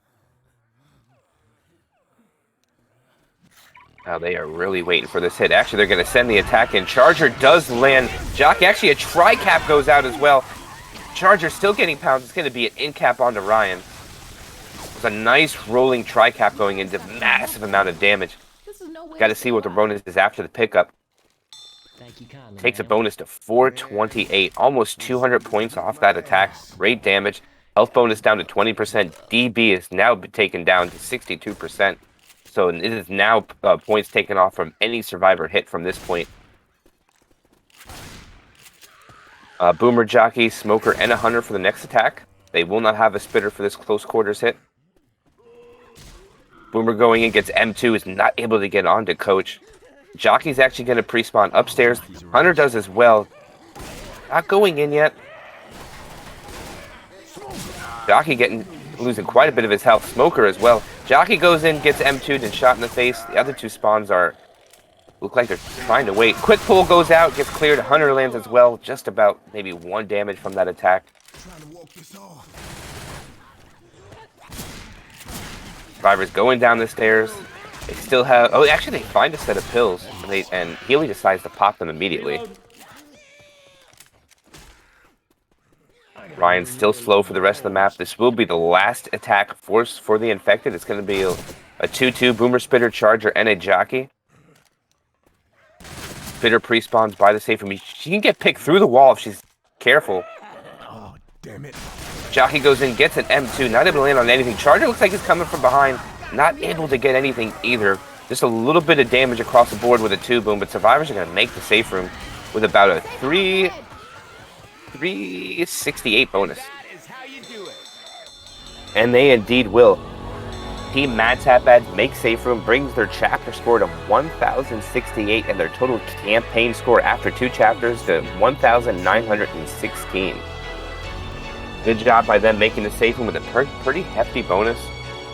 Now they are really waiting for this hit. Actually, they're going to send the attack in. Charger does land. Jockey, actually a tri-cap goes out as well. Charger still getting pounds. It's going to be an in-cap onto Ryan. It was a nice rolling tri-cap going into massive amount of damage. Got to see what the bonus is after the pickup. Takes a bonus to 428. Almost 200 points off that attack. Great damage. Health bonus down to 20%. DB is now taken down to 62%. So it is now points taken off from any survivor hit from this point. Boomer, Jockey, Smoker, and a Hunter for the next attack. They will not have a spitter for this close quarters hit. Boomer going in, gets M2, is not able to get on to Coach. Jockey's actually going to pre-spawn upstairs. Hunter does as well. Not going in yet. Jockey losing quite a bit of his health. Smoker as well. Jockey goes in, gets M2'd and shot in the face. The other two spawns look like they're trying to wait. Quick pull goes out, gets cleared. Hunter lands as well. Just about maybe 1 damage from that attack. Survivors going down the stairs. They still have... Oh, actually, they find a set of pills. And Healy decides to pop them immediately. Ryan's still slow for the rest of the map. This will be the last attack force for the Infected. It's going to be a 2-2 Boomer, Spitter, Charger, and a Jockey. Spitter pre-spawns by the safe room. She can get picked through the wall if she's careful.
Oh, damn it.
Jockey goes in, gets an M2. Not able to land on anything. Charger looks like he's coming from behind. Not able to get anything either. Just a little bit of damage across the board with a 2-boom, but survivors are going to make the safe room with about a 368 bonus. And they indeed will. Team MadSadBad makes safe room, brings their chapter score to 1,068 and their total campaign score after 2 chapters to 1,916. Good job by them making the safe room with a pretty hefty bonus.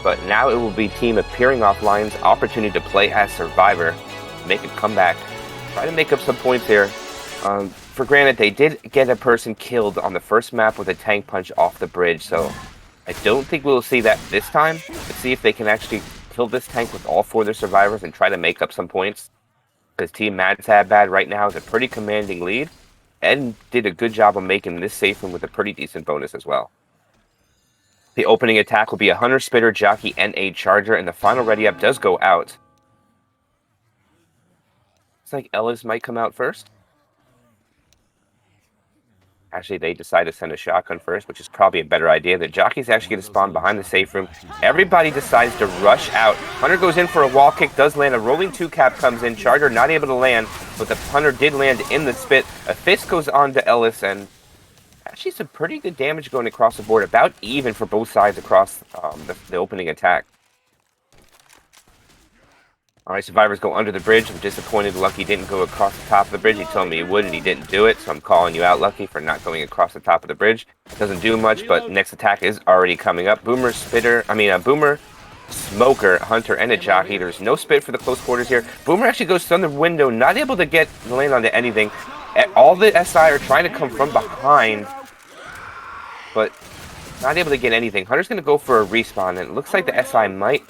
But now it will be team appearing offline's opportunity to play as survivor, make a comeback, try to make up some points here. For granted, they did get a person killed on the first map with a tank punch off the bridge, so I don't think we'll see that this time. Let's see if they can actually kill this tank with all 4 of their survivors and try to make up some points. Because Team MadSadBad right now has a pretty commanding lead and did a good job of making this safe room with a pretty decent bonus as well. The opening attack will be a Hunter, Spitter, Jockey, and a Charger, and the final ready-up does go out. Looks like Ellis might come out first. Actually, they decide to send a shotgun first, which is probably a better idea. The Jockey's actually going to spawn behind the safe room. Everybody decides to rush out. Hunter goes in for a wall kick, does land. A rolling 2-cap comes in. Charger not able to land, but the Hunter did land in the spit. A fist goes on to Ellis, and actually some pretty good damage going across the board. About even for both sides across the opening attack. All right, survivors go under the bridge. I'm disappointed Lucky didn't go across the top of the bridge. He told me he would, and he didn't do it. So I'm calling you out, Lucky, for not going across the top of the bridge. Doesn't do much, but next attack is already coming up. Boomer, Boomer, Smoker, Hunter, and a Jockey. There's no spit for the close quarters here. Boomer actually goes through the window, not able to land onto anything. All the SI are trying to come from behind, but not able to get anything. Hunter's going to go for a respawn, and it looks like the SI might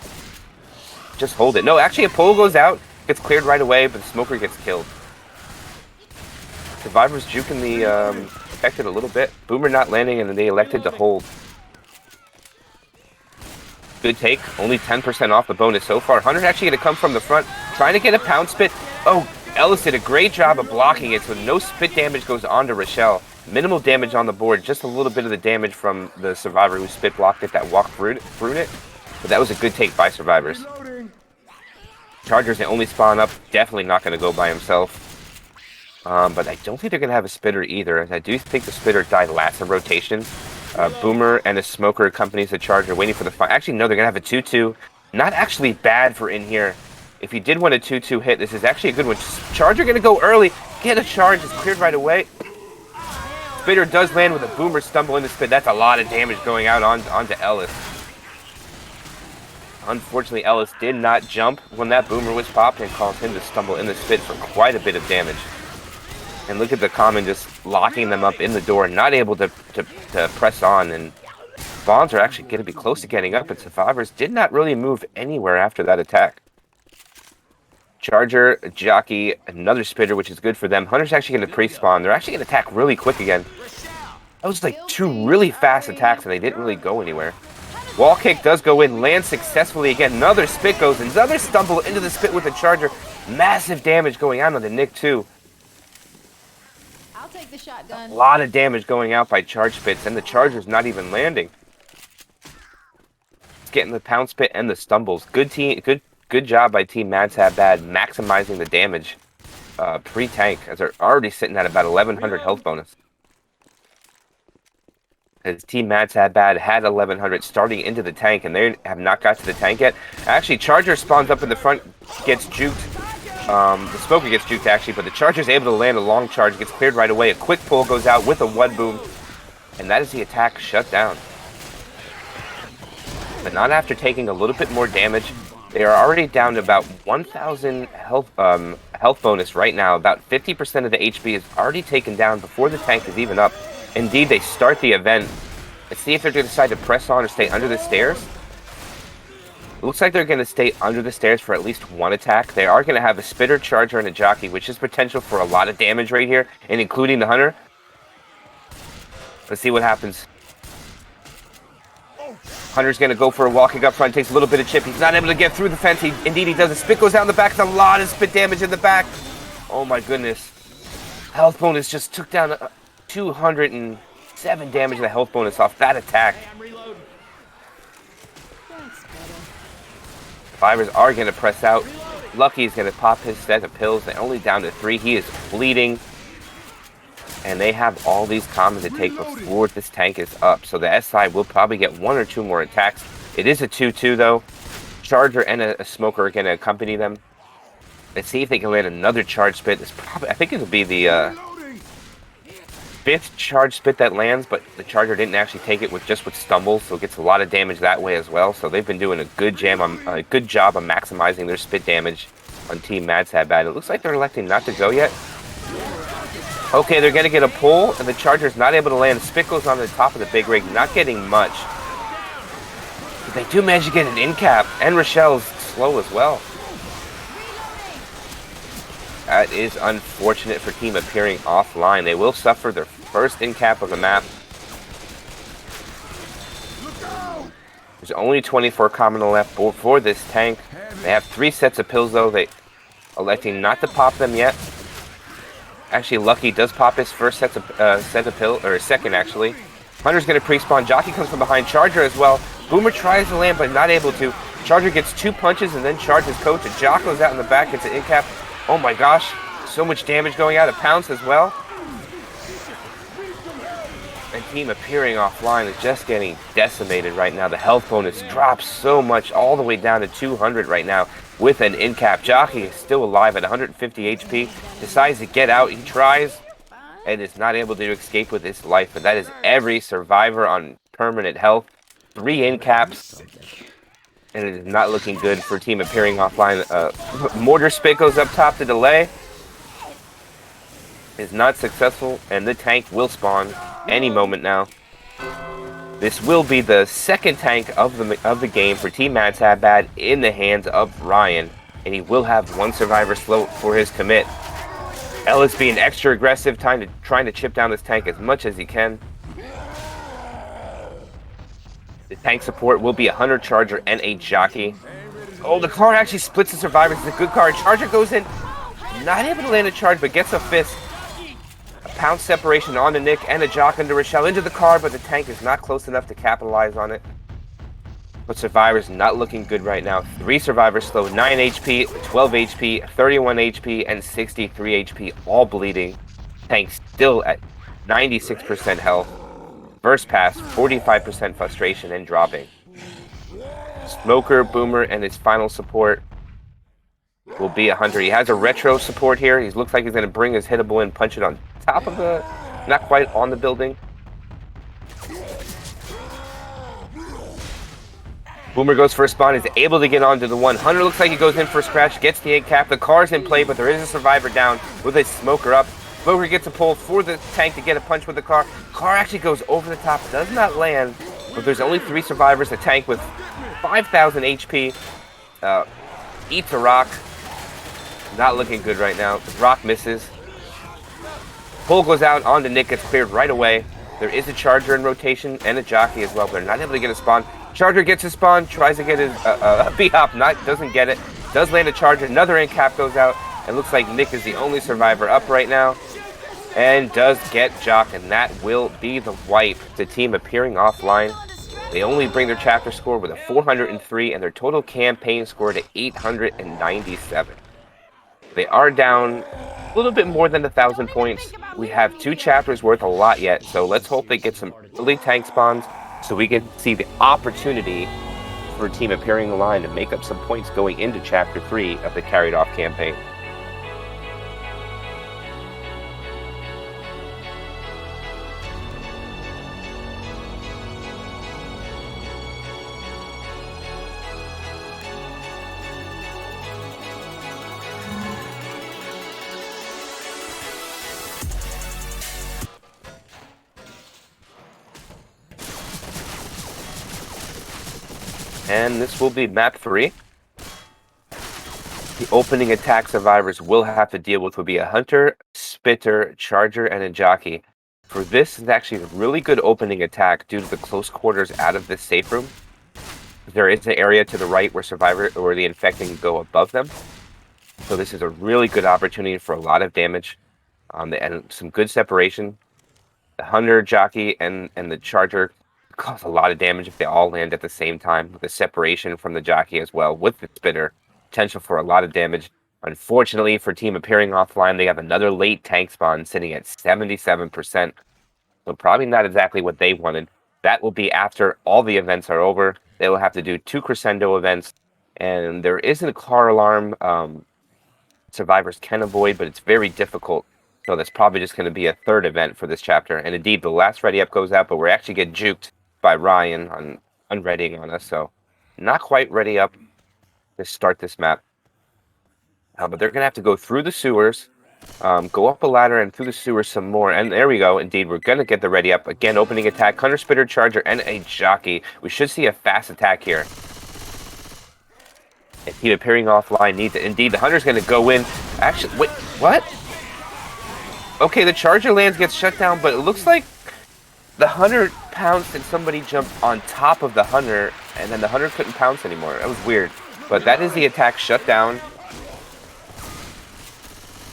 just hold it. No, actually a pole goes out, gets cleared right away, but the Smoker gets killed. Survivors juking the affected a little bit. Boomer not landing, and then they elected to hold. Good take, only 10% off the bonus so far. Hunter's actually going to come from the front, trying to get a pound spit. Oh, Ellis did a great job of blocking it, so no spit damage goes on to Rochelle. Minimal damage on the board, just a little bit of the damage from the survivor who spit blocked it that walked through it. But that was a good take by survivors. Charger's the only spawn up, definitely not going to go by himself. But I don't think they're going to have a spitter either. I do think the spitter died last in rotation. Boomer and a Smoker accompanies the Charger, waiting for the fight. Actually, no, they're going to have a 2-2. Not actually bad for in here. If you did want a 2-2 hit, this is actually a good one. Charger going to go early, get a charge. It's cleared right away. Spitter does land with a boomer stumble into spit. That's a lot of damage going out onto Ellis. Unfortunately, Ellis did not jump when that boomer was popped and caused him to stumble in the spit for quite a bit of damage. And look at the common just locking them up in the door, not able to press on. And spawns are actually going to be close to getting up, and survivors did not really move anywhere after that attack. Charger, Jockey, another Spitter, which is good for them. Hunter's actually going to pre-spawn. They're actually going to attack really quick again. That was like 2 really fast attacks, and they didn't really go anywhere. Wall kick does go in, lands successfully again. Another spit goes in. Another stumble into the spit with the Charger. Massive damage going out on the Nick, too.
I'll take the shotgun.
A lot of damage going out by charge spits, and the Charger's not even landing. It's getting the pound spit and the stumbles. Good job by Team MadSadBad maximizing the damage pre-tank, as they're already sitting at about 1100 health bonus. As Team MadSadBad had 1100 starting into the tank, and they have not got to the tank yet. Actually, Charger spawns up in the front, gets juked. The Smoker gets juked actually, but the Charger's able to land a long charge, gets cleared right away. A quick pull goes out with a one boom, and that is the attack shut down. But not after taking a little bit more damage. They are already down to about 1,000 health bonus right now. About 50% of the HP is already taken down before the tank is even up. Indeed, they start the event. Let's see if they're going to decide to press on or stay under the stairs. It looks like they're going to stay under the stairs for at least one attack. They are going to have a Spitter, Charger, and a Jockey, which is potential for a lot of damage right here, and including the Hunter. Let's see what happens. Hunter's going to go for a wall kick up front, takes a little bit of chip. He's not able to get through the fence. Indeed, he does. The spit goes down the back. There's a lot of spit damage in the back. Oh my goodness. Health bonus just took down 207 damage in the health bonus off that attack. Survivors are going to press out. Lucky's going to pop his set of pills. They're only down to 3. He is bleeding. And they have all these commons to take before this tank is up. So the SI will probably get 1 or 2 more attacks. It is a 2-2 though. Charger and a Smoker are going to accompany them. Let's see if they can land another charge spit. I think it'll be the 5th charge spit that lands, but the Charger didn't actually take it with stumbles, so it gets a lot of damage that way as well. So they've been doing a good job on maximizing their spit damage on Team MadSadBad. It looks like they're electing not to go yet. Okay, they're going to get a pull, and the Charger's not able to land. Spit goes on the top of the big rig, not getting much. But they do manage to get an in cap, and Rochelle's slow as well. That is unfortunate for Team appearing offline. They will suffer their first in cap of the map. There's only 24 common left for this tank. They have 3 sets of pills though. They electing not to pop them yet. Actually, Lucky does pop his first set of pills, or second actually. Hunter's going to pre-spawn. Jockey comes from behind. Charger as well. Boomer tries to land, but not able to. Charger gets 2 punches and then charges Coach. And Jock goes out in the back. It's an in cap. Oh my gosh, so much damage going out of Pounce as well. And Team appearing offline is just getting decimated right now. The health bonus drops so much, all the way down to 200 right now with an in cap. Jockey is still alive at 150 HP, decides to get out. He tries and is not able to escape with his life. But that is every survivor on permanent health. 3 in caps. And it is not looking good for Team appearing offline. Mortar spit goes up top to delay. Is not successful, and the tank will spawn any moment now. This will be the second tank of the game for Team MadSadBad in the hands of Ryan, and he will have 1 survivor slow for his commit. Ellis being extra aggressive, trying to chip down this tank as much as he can. The tank support will be a Hunter, Charger, and a Jockey. Oh, the card actually splits the survivors. It's a good card. Charger goes in. Not able to land a charge, but gets a fist. A Pounce separation on the Nick and a Jock into Rochelle into the card, but the tank is not close enough to capitalize on it. But survivors not looking good right now. 3 survivors slow. 9 HP, 12 HP, 31 HP, and 63 HP, all bleeding. Tank still at 96% health. First pass, 45% frustration and dropping. Smoker, Boomer, and his final support will be a Hunter. He has a retro support here. He looks like he's going to bring his hittable in, punch it on top of the, not quite on the building. Boomer goes for a spawn. He's able to get onto the one. Hunter looks like he goes in for a scratch, gets the 8-cap. The car's in play, but there is a survivor down with a smoker up. Smoker gets a pull for the tank to get a punch with the car. Car actually goes over the top, does not land, but there's only 3 survivors. The tank with 5,000 HP eats a rock. Not looking good right now. The rock misses. Pull goes out onto Nick, gets cleared right away. There is a charger in rotation and a jockey as well, but they're not able to get a spawn. Charger gets his spawn, tries to get his B-hop, doesn't get it. Does land a charger, another 8-cap goes out. It looks like Nick is the only survivor up right now. And does get Jock, and that will be the wipe. The team appearing offline. They only bring their chapter score with a 403 and their total campaign score to 897. They are down a little bit more than 1,000 points. We have 2 chapters worth a lot yet, so let's hope they get some early tank spawns so we can see the opportunity for a team appearing aligned to make up some points going into chapter 3 of the carried off campaign. And this will be map 3. The opening attack survivors will have to deal with will be a Hunter, Spitter, Charger, and a Jockey. For this is actually a really good opening attack due to the close quarters out of this safe room. There is an area to the right where the infected can go above them. So this is a really good opportunity for a lot of damage and some good separation. The Hunter, Jockey, and the Charger cause a lot of damage if they all land at the same time, with the separation from the Jockey as well, with the Spitter. Potential for a lot of damage. Unfortunately for team appearing offline, they have another late tank spawn sitting at 77%. So probably not exactly what they wanted. That will be after all the events are over. They will have to do 2 crescendo events, and there isn't a car alarm survivors can avoid, but it's very difficult. So that's probably just going to be a 3rd event for this chapter. And indeed, the last ready up goes out, but we're actually getting juked by Ryan on unreadying on us. So not quite ready up to start this map. But they're going to have to go through the sewers, go up a ladder and through the sewers some more. And there we go. Indeed, we're going to get the ready up. Again, opening attack, Hunter, Spitter, Charger, and a Jockey. We should see a fast attack here. And team appearing offline needs it. Indeed, the Hunter's going to go in. Actually, wait, what? Okay, the Charger lands, gets shut down, but it looks like the Hunter pounced and somebody jumped on top of the Hunter, and then the Hunter couldn't pounce anymore. That was weird. But that is the attack shut down.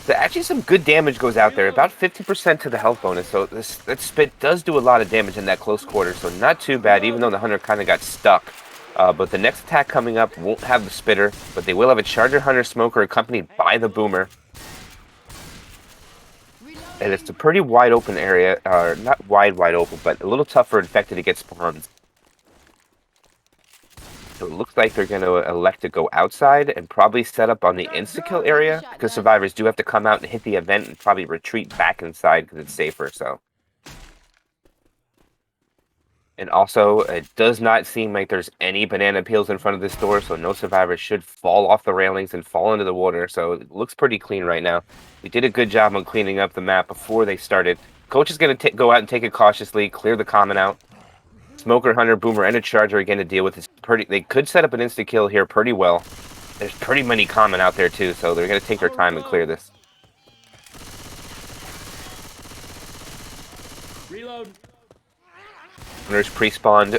So actually some good damage goes out there, about 50% to the health bonus. So that Spit does do a lot of damage in that close quarter, so not too bad, even though the Hunter kind of got stuck. But the next attack coming up won't have the Spitter, but they will have a Charger, Hunter, Smoker accompanied by the Boomer. And it's a pretty wide open area, not wide open, but a little tough for Infected to get spawns. So it looks like they're going to elect to go outside and probably set up on the insta-kill area, because survivors do have to come out and hit the event and probably retreat back inside because it's safer, so. And also, it does not seem like there's any banana peels in front of this door, so no survivors should fall off the railings and fall into the water, so it looks pretty clean right now. We did a good job on cleaning up the map before they started. Coach is going to go out and take it cautiously, clear the common out. Smoker, Hunter, Boomer, and a Charger again to deal with this. They could set up an insta-kill here pretty well. There's pretty many common out there too, so they're going to take their time and clear this.
Reload.
Hunter's pre-spawned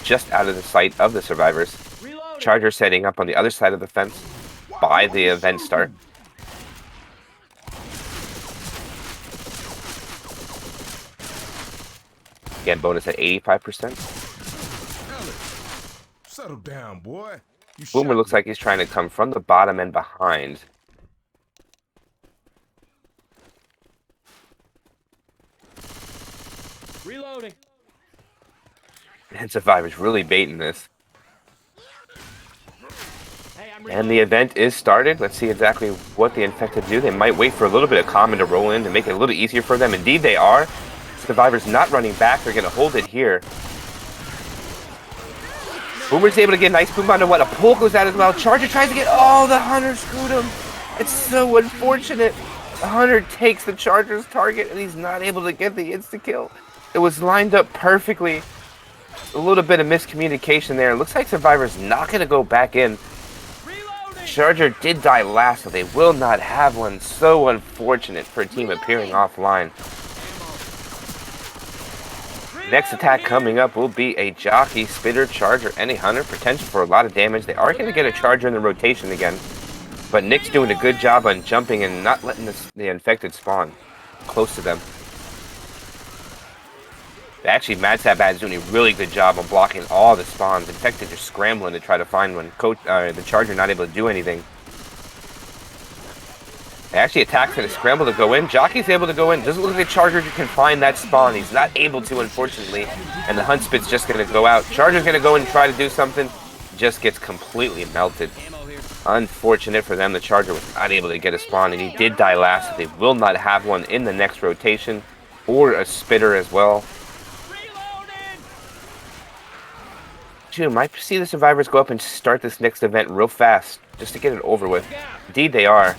just out of the sight of the survivors.
Reload.
Charger setting up on the other side of the fence by the event start. Again, bonus at 85%.
Settle down, boy. You
Boomer looks like he's trying to come from the bottom and behind.
Reloading.
And survivors really baiting this. And the event is started. Let's see exactly what the infected do. They might wait for a little bit of common to roll in to make it a little easier for them. Indeed, they are. Survivor's not running back. They're going to hold it here. Boomer's able to get a nice boom onto what? A pull goes out as well. Charger tries to get... Oh, the Hunter screwed him. It's so unfortunate. The Hunter takes the Charger's target, and he's not able to get the insta-kill. It was lined up perfectly. A little bit of miscommunication there. It looks like Survivor's not going to go back in. Charger did die last, so they will not have one. So unfortunate for a team appearing offline. Next attack coming up will be a Jockey, Spitter, Charger, and a Hunter. Potential for a lot of damage. They are going to get a Charger in the rotation again. But Nick's doing a good job on jumping and not letting the infected spawn close to them. Actually, MadSadBad is doing a really good job on blocking all the spawns. Infected are scrambling to try to find one. The Charger not able to do anything. Actually, Attack's going to scramble to go in. Jockey's able to go in. Doesn't look like the Charger can find that spawn. He's not able to, unfortunately. And the Hunt Spit's just going to go out. Charger's going to go in and try to do something. Just gets completely melted. Unfortunate for them. The Charger was not able to get a spawn, and he did die last. So they will not have one in the next rotation. Or a Spitter as well. Might see the Survivors go up and start this next event real fast. Just to get it over with. Indeed, they are.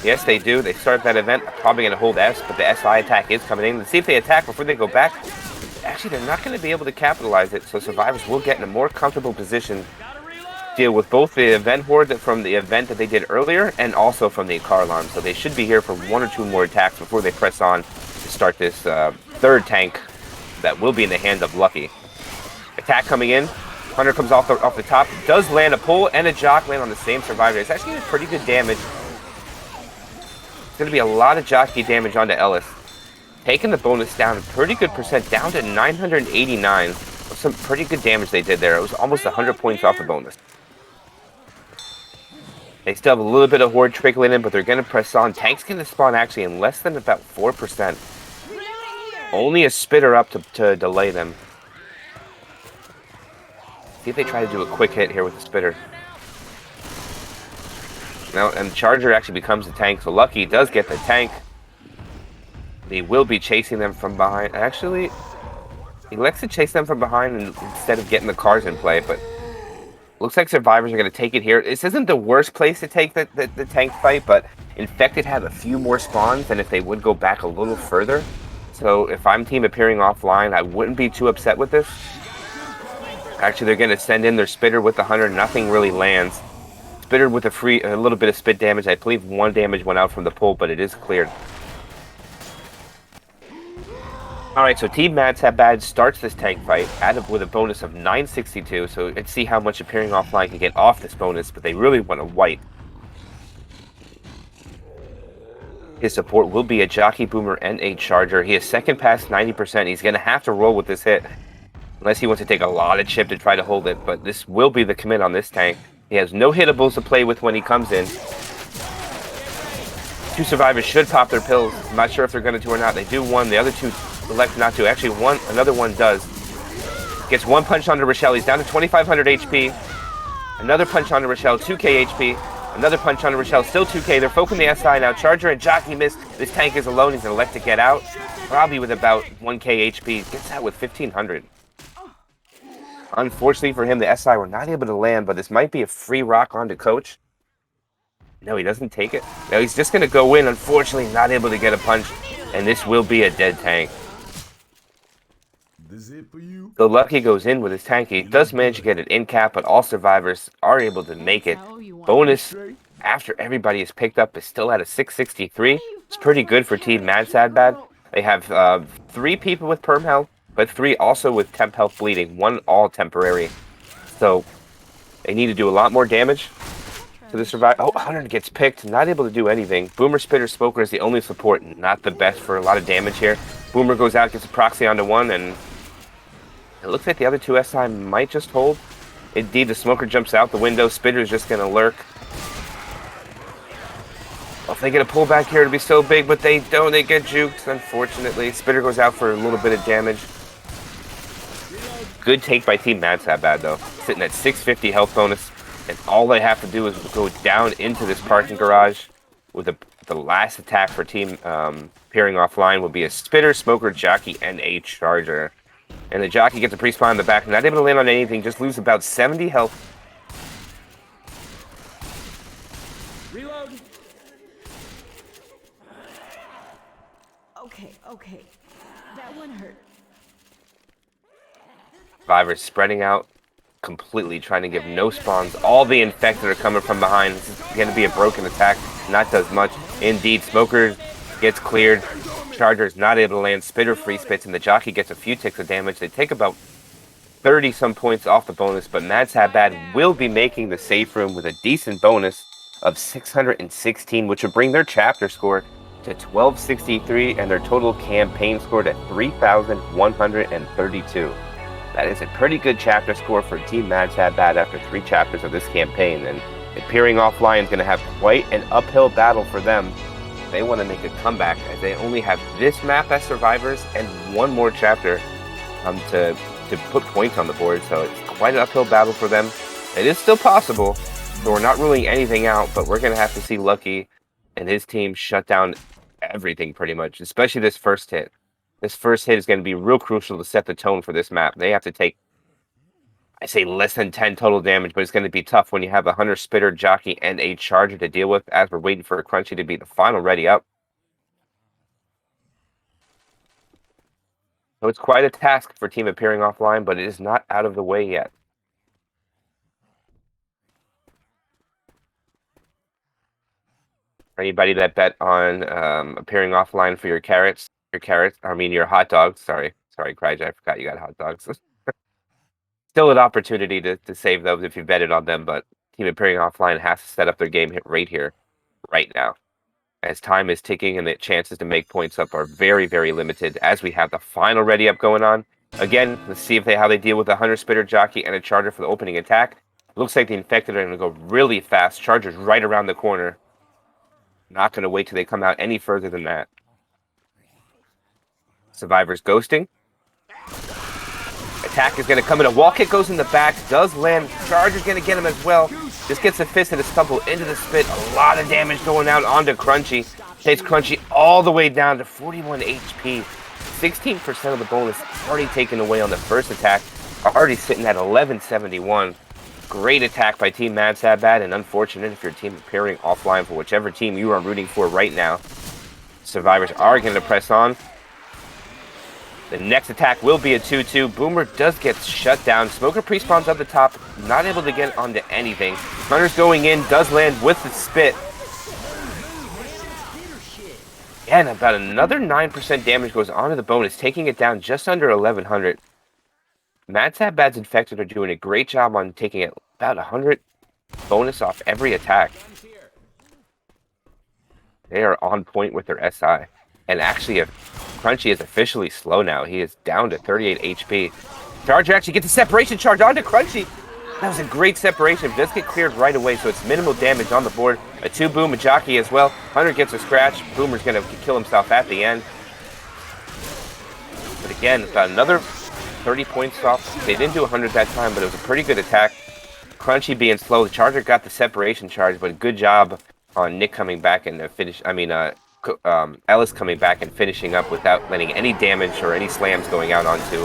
Yes, they do. They start that event. Probably going to hold S, but the SI attack is coming in. Let's see if they attack before they go back. Actually, they're not going to be able to capitalize it, so Survivors will get in a more comfortable position to deal with both the event horde from the event that they did earlier and also from the Carlon. So they should be here for one or two more attacks before they press on to start this third tank that will be in the hand of Lucky. Attack coming in. Hunter comes off the top. Does land a pull and a Jock land on the same Survivor. It's actually pretty good damage. It's going to be a lot of Jockey damage onto Ellis. Taking the bonus down a pretty good percent, down to 989. Some pretty good damage they did there. It was almost 100 points off the bonus. They still have a little bit of horde trickling in, but they're going to press on. Tank's going to spawn actually in less than about 4%. Only a Spitter up to delay them. See if they try to do a quick hit here with the Spitter. Now, and the Charger actually becomes the tank, so Lucky does get the tank. They will be chasing them from behind. Actually, he likes to chase them from behind instead of getting the cars in play, but looks like Survivors are going to take it here. This isn't the worst place to take the tank fight, but Infected have a few more spawns than if they would go back a little further. So if I'm team appearing offline, I wouldn't be too upset with this. Actually, they're going to send in their Spitter with the Hunter. Nothing really lands. Spitter with a little bit of spit damage. I believe one damage went out from the pull, but it is cleared. Alright, so Team MadSadBad starts this tank fight with a bonus of 962. So let's see how much appearing offline can get off this bonus, but they really want to wipe. His support will be a Jockey, Boomer, and a Charger. He is second past 90%. He's going to have to roll with this hit. Unless he wants to take a lot of chip to try to hold it, but this will be the commit on this tank. He has no hittables to play with when he comes in. Two Survivors should pop their pills. I'm not sure if they're going to or not. They do one. The other two elect not to. Actually, another one does. Gets one punch onto Rochelle. He's down to 2,500 HP. Another punch onto Rochelle, 2k HP. Another punch onto Rochelle, still 2k. They're focusing the SI now. Charger and Jockey miss. This tank is alone. He's going to elect to get out. Probably with about 1k HP. Gets out with 1,500. Unfortunately for him, the SI were not able to land, but this might be a free rock onto Coach. No, he doesn't take it. No, he's just going to go in. Unfortunately, not able to get a punch, and this will be a dead tank.
This it for you?
So Lucky goes in with his tank. He does manage to get an in cap, but all Survivors are able to make it. Bonus, after everybody is picked up, is still at a 663. It's pretty good for Team MadSadBad. They have 3 people with perm health, but 3 also with temp health bleeding. 1 all temporary. So they need to do a lot more damage to the Survivor. Oh, Hunter gets picked. Not able to do anything. Boomer, Spitter, Smoker is the only support. Not the best for a lot of damage here. Boomer goes out, gets a proxy onto one, and it looks like the other 2 SI might just hold. Indeed, the Smoker jumps out the window. Spitter is just going to lurk. Well, if they get a pullback here, it'll be so big, but they don't. They get juked, unfortunately. Spitter goes out for a little bit of damage. Good take by Team MadSadBad, though. Sitting at 650 health bonus. And all they have to do is go down into this parking garage with the last attack for team appearing offline will be a Spitter, Smoker, Jockey, and a Charger. And the Jockey gets a pre-spawn in the back, not able to land on anything, just lose about 70 health.
Reload.
Okay. That one hurt.
Survivors spreading out completely, trying to give no spawns. All the infected are coming from behind. This is going to be a broken attack. Not does much. Indeed, Smoker gets cleared. Charger's not able to land. Spitter free spits, and the Jockey gets a few ticks of damage. They take about 30-some points off the bonus, but MadSadBad will be making the safe room with a decent bonus of 616, which would bring their chapter score to 1263 and their total campaign score to 3,132. That is a pretty good chapter score for Team MadSadBad after 3 chapters of this campaign, and appearing offline is going to have quite an uphill battle for them. They want to make a comeback as they only have this map as survivors and one more chapter to put points on the board, so it's quite an uphill battle for them. It is still possible, so we're not ruling anything out, but we're going to have to see Lucky and his team shut down everything pretty much, especially this first hit. This first hit is going to be real crucial to set the tone for this map. They have to take, I say, less than 10 total damage, but it's going to be tough when you have a Hunter, Spitter, Jockey, and a Charger to deal with as we're waiting for Crunchy to be the final ready up. So it's quite a task for Team appearing offline, but it is not out of the way yet. For anybody that bet on appearing offline for your your hot dogs. Sorry, Cryj, I forgot you got hot dogs. Still an opportunity to save those if you betted on them, but Team appearing offline has to set up their game right here, right now. As time is ticking and the chances to make points up are very, very limited as we have the final ready up going on. Again, let's see how they deal with a Hunter, Spitter, Jockey, and a Charger for the opening attack. Looks like the infected are going to go really fast. Charger's right around the corner. Not going to wait till they come out any further than that. Survivors ghosting. Attack is going to come in. A wall kick goes in the back. Does land. Charger's going to get him as well. Just gets a fist and a stumble into the spit. A lot of damage going out onto Crunchy. Takes Crunchy all the way down to 41 HP. 16% of the bonus already taken away on the first attack. Already sitting at 1171. Great attack by Team MadSadBad, and unfortunate if your team appearing offline for whichever team you are rooting for right now. Survivors are going to press on. The next attack will be a 2-2. Boomer does get shut down. Smoker pre-spawns up the top, not able to get onto anything. Hunter's going in, does land with the spit. And about another 9% damage goes onto the bonus, taking it down just under 1100. MadSadBad's infected are doing a great job on taking it about 100 bonus off every attack. They are on point with their SI. And actually, Crunchy is officially slow now. He is down to 38 HP. Charger actually gets a separation charge onto Crunchy. That was a great separation. Does get cleared right away, so it's minimal damage on the board. A 2-boom, a Jockey as well. Hunter gets a scratch. Boomer's going to kill himself at the end. But again, about another 30 points off. They didn't do 100 that time, but it was a pretty good attack. Crunchy being slow. The Charger got the separation charge, but good job on Nick coming back and Ellis coming back and finishing up without letting any damage or any slams going out onto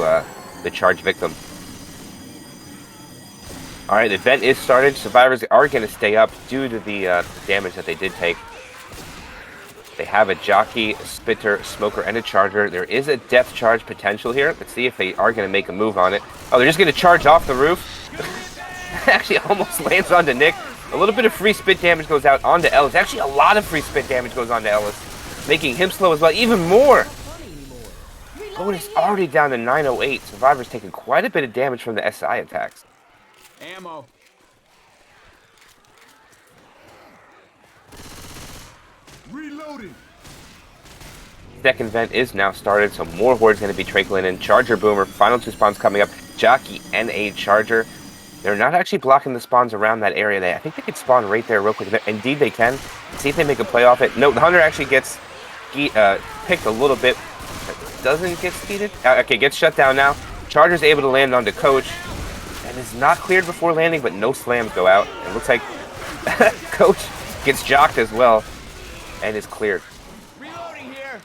the charge victim. All right, the event is started. Survivors are going to stay up due to the damage that they did take. They have a Jockey, a Spitter, Smoker, and a Charger. There is a depth charge potential here. Let's see if they are going to make a move on it. Oh, they're just going to charge off the roof. Actually almost lands onto Nick. A little bit of free spit damage goes out onto Ellis. Actually, a lot of free spit damage goes onto Ellis, making him slow as well. Even more. Bonus already down to 908. Survivors taking quite a bit of damage from the SI attacks.
Ammo.
Reloading.
Second vent is now started, so more hordes going to be trickling in. Charger, Boomer, final 2 spawns coming up. Jockey and a Charger. They're not actually blocking the spawns around that area. I think they could spawn right there real quick. Indeed, they can. See if they make a play off it. No, the Hunter actually gets picked a little bit. Doesn't get speeded. Okay, gets shut down now. Charger's able to land onto Coach. And is not cleared before landing, but no slams go out. It looks like Coach gets jocked as well and is cleared.
Reloading here.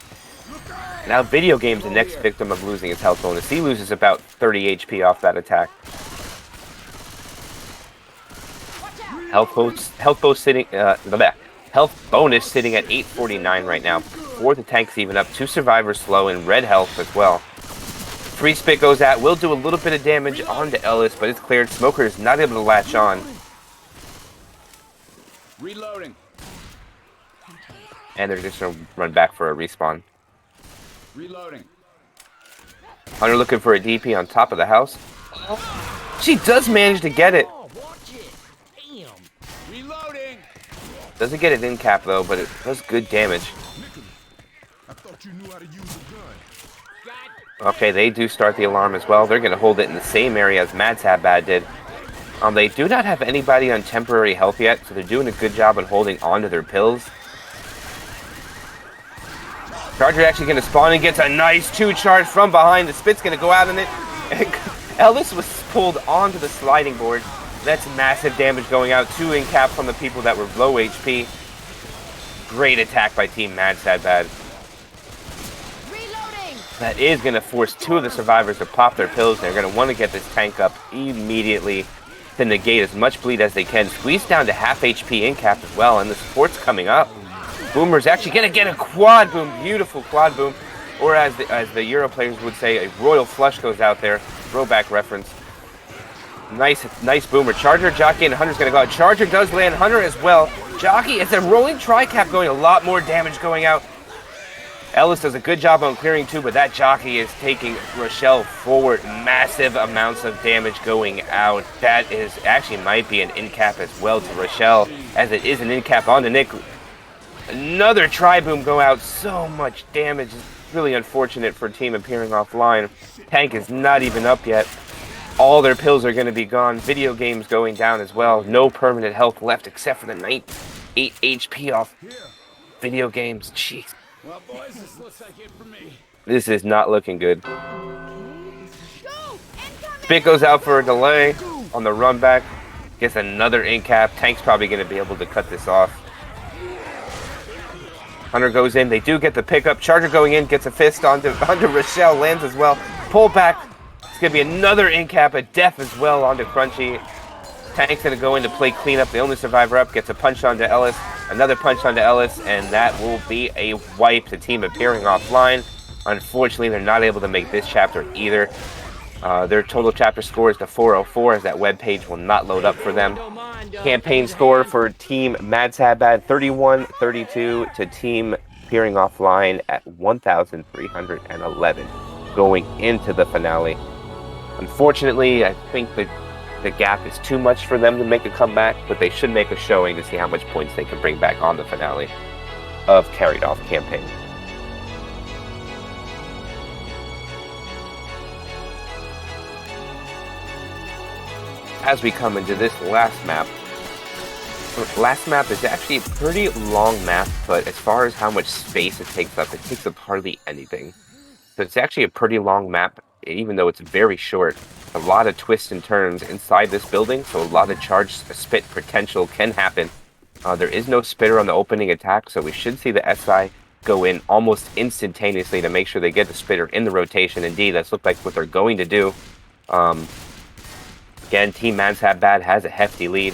Now Video Game's the next victim of losing his health bonus. He loses about 30 HP off that attack. Health bonus sitting at 849 right now. Before the tank's even up, 2 survivors slow and red health as well. Free spit goes out, will do a little bit of damage onto Ellis, but it's cleared. Smoker is not able to latch on.
Reloading.
And they're just going to run back for a respawn.
Reloading.
Hunter looking for a DP on top of the house. She does manage to get it.
Watch it. Damn. Reloading.
Doesn't get it in cap though, but it does good damage.
I thought you knew how to use a gun.
Okay, they do start the alarm as well. They're going to hold it in the same area as MadSadBad did. They do not have anybody on temporary health yet, so they're doing a good job on holding onto their pills. Charger actually going to spawn and gets a nice 2 charge from behind. The spit's going to go out in it. Ellis was pulled onto the sliding board. That's massive damage going out. 2 in cap from the people that were low HP. Great attack by Team MadSadBad. That is going to force 2 of the survivors to pop their pills. They're going to want to get this tank up immediately to negate as much bleed as they can. Squeeze down to half HP in cap as well, and the support's coming up. Boomer's actually going to get a quad boom. Beautiful quad boom. Or as the Euro players would say, a royal flush goes out there. Throwback reference. Nice boomer. Charger, Jockey, and Hunter's going to go out. Charger does land Hunter as well. Jockey, it's a rolling tri-cap going, a lot more damage going out. Ellis does a good job on clearing too, but that Jockey is taking Rochelle forward. Massive amounts of damage going out. That is actually might be an in-cap as well to Rochelle, as it is an in-cap on to Nick. Another tri-boom go out. So much damage. It's really unfortunate for Team appearing offline. Tank is not even up yet. All their pills are going to be gone. Video Games going down as well. No permanent health left except for the 8 HP off Video Games. Jeez.
Well, boys, this looks like it for me.
This is not looking good. Spit goes out for a delay on the run back. Gets another in cap. Tank's probably going to be able to cut this off. Hunter goes in. They do get the pickup. Charger going in. Gets a fist onto Rochelle. Lands as well. Pull back. It's going to be another in cap. A death as well onto Crunchy. Tank's going to go in to play cleanup. The only survivor up gets a punch onto Ellis. Another punch onto Ellis, and that will be a wipe. The team appearing offline. Unfortunately, they're not able to make this chapter either. Their total chapter score is to 404, as that web page will not load up for them. Campaign score for Team MadSadBad 31-32 to Team appearing offline at 1,311 going into the finale. Unfortunately, I think the gap is too much for them to make a comeback, but they should make a showing to see how much points they can bring back on the finale of Carried Off campaign. As we come into this last map is actually a pretty long map, but as far as how much space it takes up hardly anything. So it's actually a pretty long map, even though it's very short. A lot of twists and turns inside this building, so a lot of charge spit potential can happen. There is no spitter on the opening attack, so we should see the SI go in almost instantaneously to make sure they get the spitter in the rotation. Indeed, that's looked like what they're going to do. Again, Team MadSadBad has a hefty lead,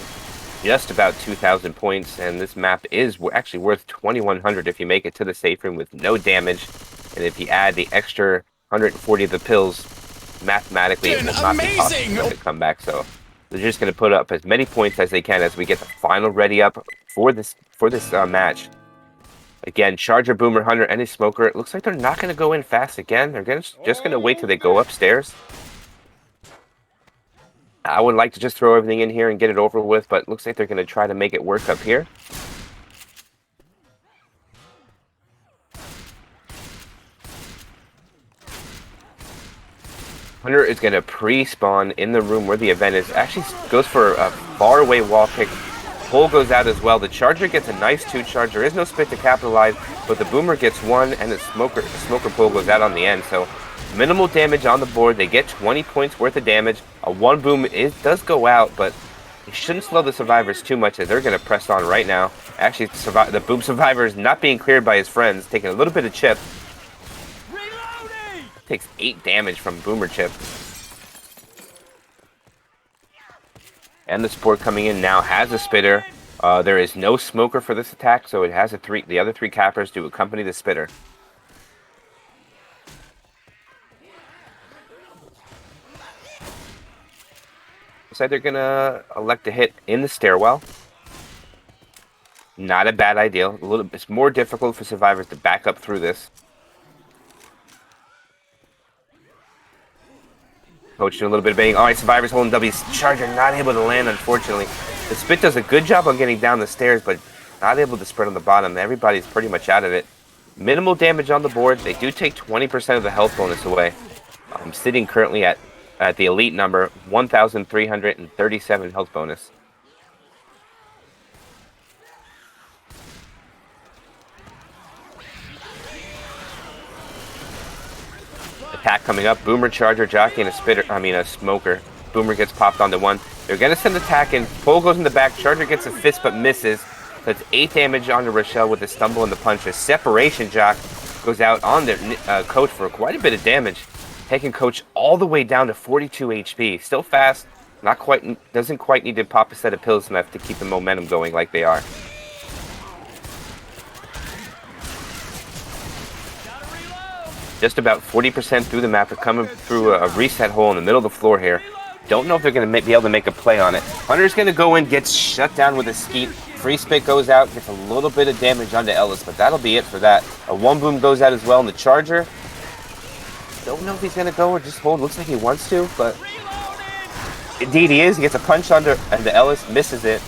just about 2,000 points, and this map is actually worth 2,100 if you make it to the safe room with no damage, and if you add the extra 140 of the pills, mathematically it will not be possible to come back. So they're just going to put up as many points as they can as we get the final ready up for this match. Again, Charger, Boomer, Hunter, and his Smoker. It looks like they're not going to go in fast again. They're just going to wait till they go upstairs. I would like to just throw everything in here and get it over with, but it looks like they're going to try to make it work up here. Hunter is going to pre-spawn in the room where the event is. Actually goes for a far-away wall kick. Pull goes out as well. The Charger gets a nice 2 charge. There is no spit to capitalize, but the Boomer gets 1, and the Smoker pull goes out on the end. So Minimal damage on the board. They get 20 points worth of damage. A one boom does go out, but you shouldn't slow the survivors too much as they're going to press on right now. Actually, the boom survivor is not being cleared by his friends, taking a little bit of chip.
Reloading!
Takes 8 damage from boomer chip. And the support coming in now has a spitter. There is no smoker for this attack, so it has the other 3 cappers to accompany the spitter. Looks like they're gonna elect to hit in the stairwell. Not a bad idea. It's more difficult for survivors to back up through this. Coach doing a little bit of baiting. All right, survivors holding W. Charger not able to land, unfortunately. The spit does a good job on getting down the stairs, but not able to spread on the bottom. Everybody's pretty much out of it. Minimal damage on the board. They do take 20% of the health bonus away. I'm sitting currently at the elite number, 1,337 health bonus. Attack coming up. Boomer, Charger, Jockey, and a Smoker. Boomer gets popped onto one. They're going to send the attack in. Pole goes in the back. Charger gets a fist but misses. That's 8 damage onto Rochelle with the stumble and the punch. A separation Jock goes out on their Coach for quite a bit of damage. Taking Coach all the way down to 42 HP. Still fast. Doesn't quite need to pop a set of pills enough to keep the momentum going like they are. Just about 40% through the map. They're coming through a reset hole in the middle of the floor here. Don't know if they're going to be able to make a play on it. Hunter's going to go in, gets shut down with a skeet. Free spit goes out, gets a little bit of damage onto Ellis, but that'll be it for that. A one boom goes out as well in the Charger. Don't know if he's going to go or just hold. Looks like he wants to, but indeed he is. He gets a punch onto Ellis, misses it,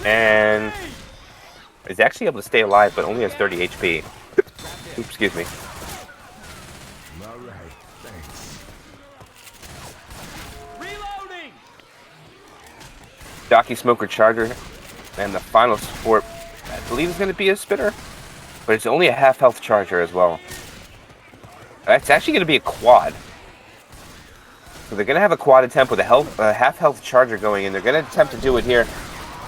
and is actually able to stay alive, but only has 30 HP. Oops, excuse me.
All right, thanks.
Reloading!
Jockey, Smoker, Charger, and the final support, I believe, is going to be a spitter, but it's only a half health Charger as well. It's actually going to be a quad. So they're going to have a quad attempt with a half health Charger going in. They're going to attempt to do it here.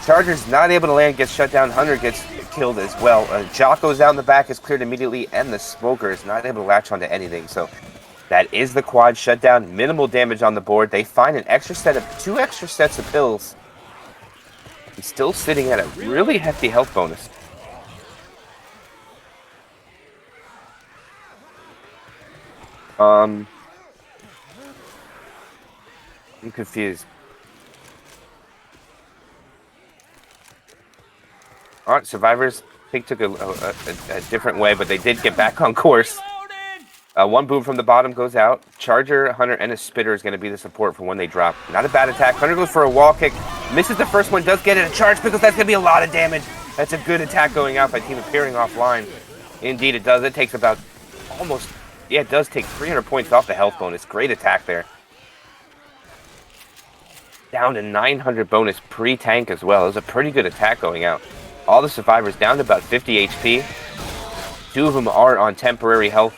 Charger's not able to land, gets shut down. Hunter gets killed as well. Jock goes out in the back, is cleared immediately, and the Smoker is not able to latch onto anything. So that is the quad shutdown. Minimal damage on the board. They find two extra sets of pills. He's still sitting at a really hefty health bonus. I'm confused. All right, survivors, I think, took a different way, but they did get back on course. One boom from the bottom goes out. Charger, Hunter, and a spitter is going to be the support for when they drop. Not a bad attack. Hunter goes for a wall kick. Misses the first one. Does get it a charge because that's going to be a lot of damage. That's a good attack going out by team appearing offline. Indeed, it does. It takes about almost... Yeah, it does take 300 points off the health bonus. Great attack there. Down to 900 bonus pre-tank as well. It was a pretty good attack going out. All the survivors down to about 50 HP. 2 of them are on temporary health,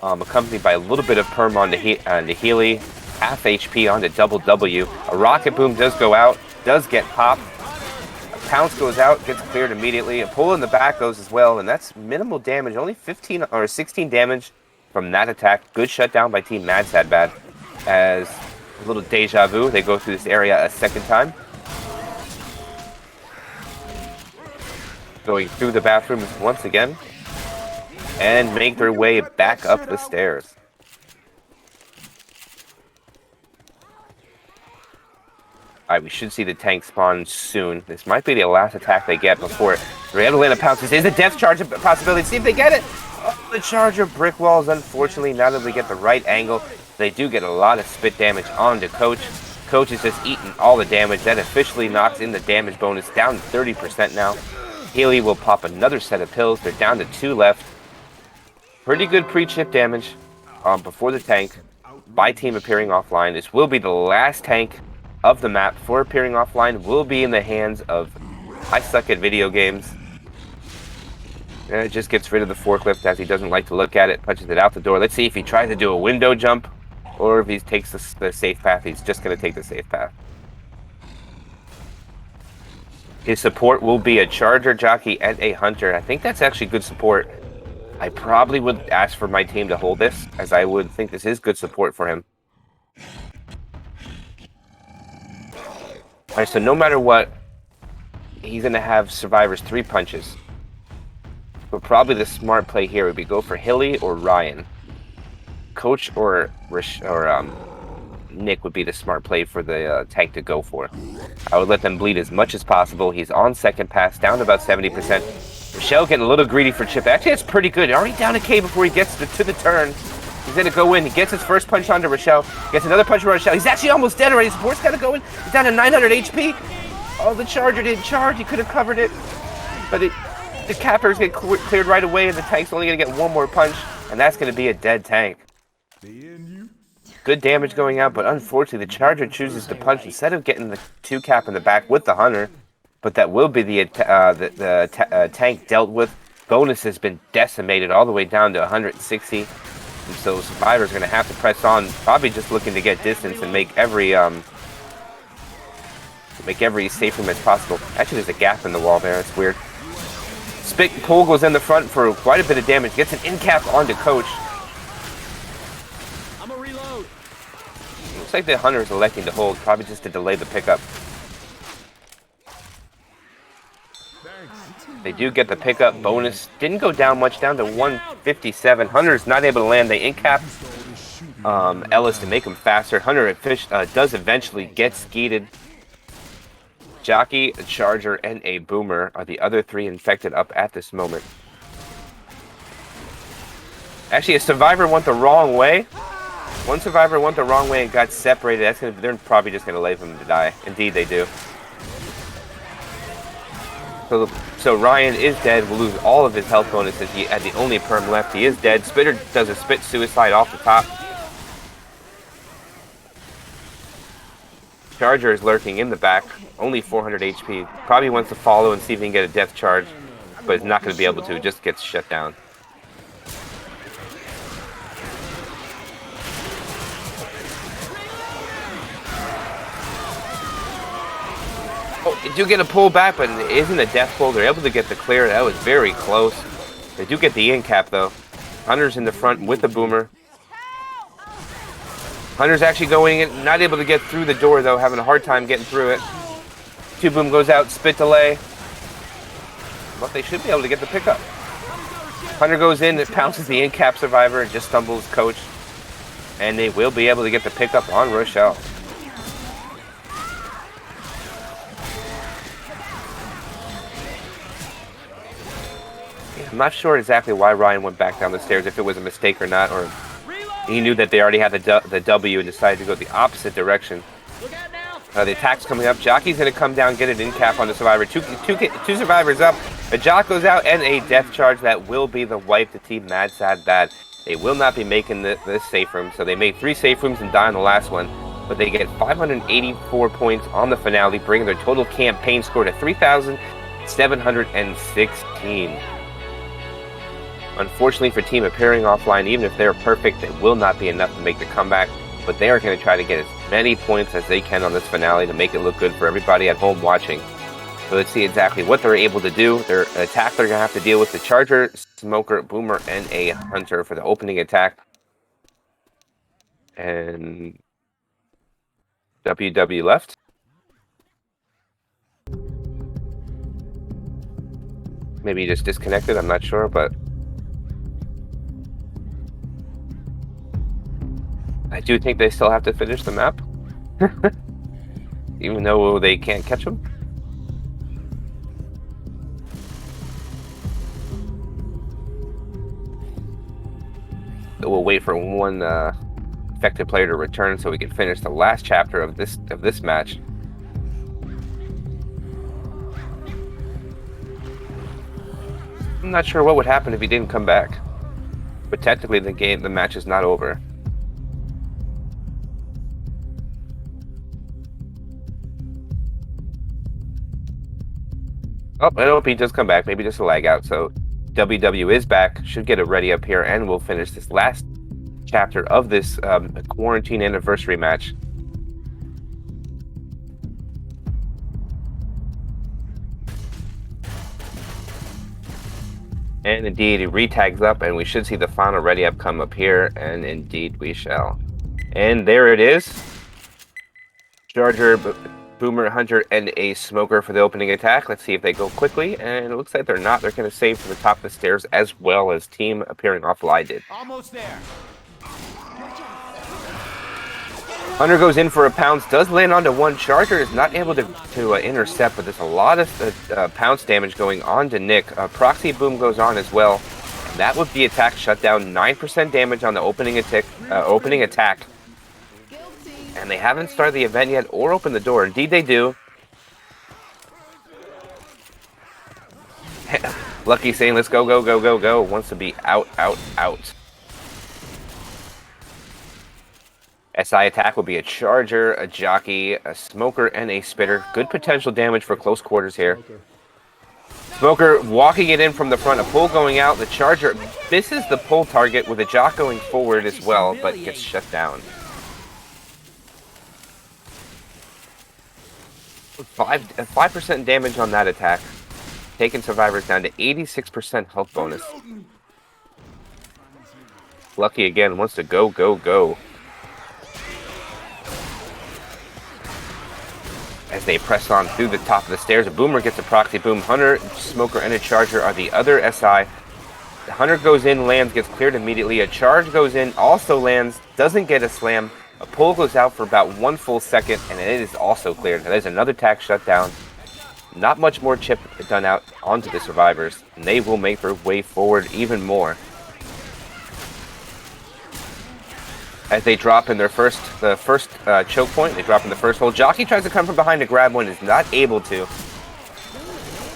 accompanied by a little bit of perm onto Healy, half HP onto Double W. A rocket boom does go out, does get popped. A pounce goes out, gets cleared immediately. A pull in the back goes as well, and that's minimal damage. Only 15 or 16 damage from that attack. Good shutdown by Team MadSadBad. As a little deja vu, they go through this area a second time. Going through the bathrooms once again, and make their way back up the stairs. Alright, we should see the tank spawn soon. This might be the last attack they get before they're able to land a pounce. This is a death charge possibility. See if they get it! Oh, the Charger brick walls, unfortunately, not able to get the right angle. They do get a lot of spit damage onto Coach. Coach is just eating all the damage. That officially knocks in the damage bonus down to 30% now. Healy will pop another set of pills. They're down to 2 left. Pretty good pre-chip damage before the tank by team appearing offline. This will be the last tank of the map for appearing offline. Will be in the hands of I Suck at Video Games. And it just gets rid of the forklift as he doesn't like to look at it, punches it out the door. Let's see if he tries to do a window jump or if he takes the safe path. He's just going to take the safe path. His support will be a charger, jockey, and a hunter. I think that's actually good support. I probably would ask for my team to hold this, as I would think this is good support for him. All right, so no matter what, he's going to have survivors 3 punches. But probably the smart play here would be go for Hilly or Ryan. Coach or Nick would be the smart play for the tank to go for. I would let them bleed as much as possible. He's on second pass, down to about 70%. Rochelle getting a little greedy for Chip. Actually, that's pretty good. Already down a K before he gets to the turn. He's going to go in. He gets his first punch onto Rochelle. Gets another punch on Rochelle. He's actually almost dead already. Support's got to go in. He's down to 900 HP. Oh, the charger didn't charge. He could have covered it. But the cappers get cleared right away, and the tank's only going to get one more punch. And that's going to be a dead tank. Good damage going out, but unfortunately the charger chooses to punch instead of getting the 2 cap in the back with the hunter. But that will be the tank dealt with. Bonus has been decimated all the way down to 160. And so Survivor's going to have to press on, probably just looking to get distance and make every safe room as possible. Actually, there's a gap in the wall there. It's weird. Spit pull goes in the front for quite a bit of damage. Gets an in cap onto Coach.
I'm a reload.
Looks like the hunter is electing to hold, probably just to delay the pickup. They do get the pickup bonus. Didn't go down much, down to 157. Hunter's not able to land the in cap. Ellis to make him faster. Hunter does eventually get skeeted. Jockey, a charger, and a boomer are the other 3 infected up at this moment. Actually, a survivor went the wrong way. One survivor went the wrong way and got separated. They're probably just going to leave him to die. Indeed, they do. So Ryan is dead. Will lose all of his health bonuses. He had the only perm left. He is dead. Spitter does a spit suicide off the top. Charger is lurking in the back. Only 400 HP. Probably wants to follow and see if he can get a death charge. But is not going to be able to. Just gets shut down. Oh, they do get a pull back, but it isn't a death pull. They're able to get the clear. That was very close. They do get the in cap, though. Hunter's in the front with the boomer. Hunter's actually going in, not able to get through the door, though. Having a hard time getting through it. 2 boom goes out, spit delay. But they should be able to get the pickup. Hunter goes in, it pounces the in cap survivor, and just stumbles Coach. And they will be able to get the pickup on Rochelle. I'm not sure exactly why Ryan went back down the stairs, if it was a mistake or not, or he knew that they already had the W and decided to go the opposite direction. The attack's coming up. Jockey's going to come down, get an in cap on the survivor. Two survivors up. A jock goes out and a death charge that will be the wipe to Team MadSadBad. They will not be making this safe room, so they made 3 safe rooms and die on the last one. But they get 584 points on the finale, bringing their total campaign score to 3,716. Unfortunately for Team appearing offline, even if they're perfect, it will not be enough to make the comeback. But they are going to try to get as many points as they can on this finale to make it look good for everybody at home watching. So let's see exactly what they're able to do. Their attack, they're going to have to deal with the Charger, Smoker, Boomer, and a Hunter for the opening attack. And WW left. Maybe he just disconnected, I'm not sure, but I do think they still have to finish the map. Even though they can't catch them. So we'll wait for one affected player to return so we can finish the last chapter of this match. I'm not sure what would happen if he didn't come back. But technically the match is not over. Oh, I hope he does come back. Maybe just a lag out. So WW is back. Should get it ready up here, and we'll finish this last chapter of this quarantine anniversary match. And indeed, it retags up, and we should see the final ready up come up here, and indeed we shall. And there it is. Charger, Boomer, Hunter, and a Smoker for the opening attack. Let's see if they go quickly, and it looks like they're not. They're going to save from the top of the stairs as well as team appearing offline did.
Almost there.
Hunter goes in for a pounce, does land onto one. Charger is not able to intercept, but there's a lot of pounce damage going on to Nick. Proxy Boom goes on as well, and that would be attack shut down. 9% damage on the opening attack. And they haven't started the event yet or opened the door. Indeed they do. Lucky saying let's go, go, go, go, go. Wants to be out, out, out. SI attack will be a Charger, a Jockey, a Smoker, and a Spitter. Good potential damage for close quarters here. Smoker walking it in from the front, a pull going out. The Charger misses the pull target with a Jock going forward as well, but gets shut down. 5% damage on that attack. Taking survivors down to 86% health bonus. Lucky again wants to go, go, go. As they press on through the top of the stairs, a Boomer gets a Proxy Boom. Hunter, Smoker, and a Charger are the other SI. The Hunter goes in, lands, gets cleared immediately. A Charge goes in, also lands, doesn't get a slam. A pull goes out for about 1 full second, and it is also cleared. There's another attack shut down. Not much more chip done out onto the survivors, and they will make their way forward even more. As they drop in the first choke point, they drop in the first hole. Jockey tries to come from behind to grab one, is not able to.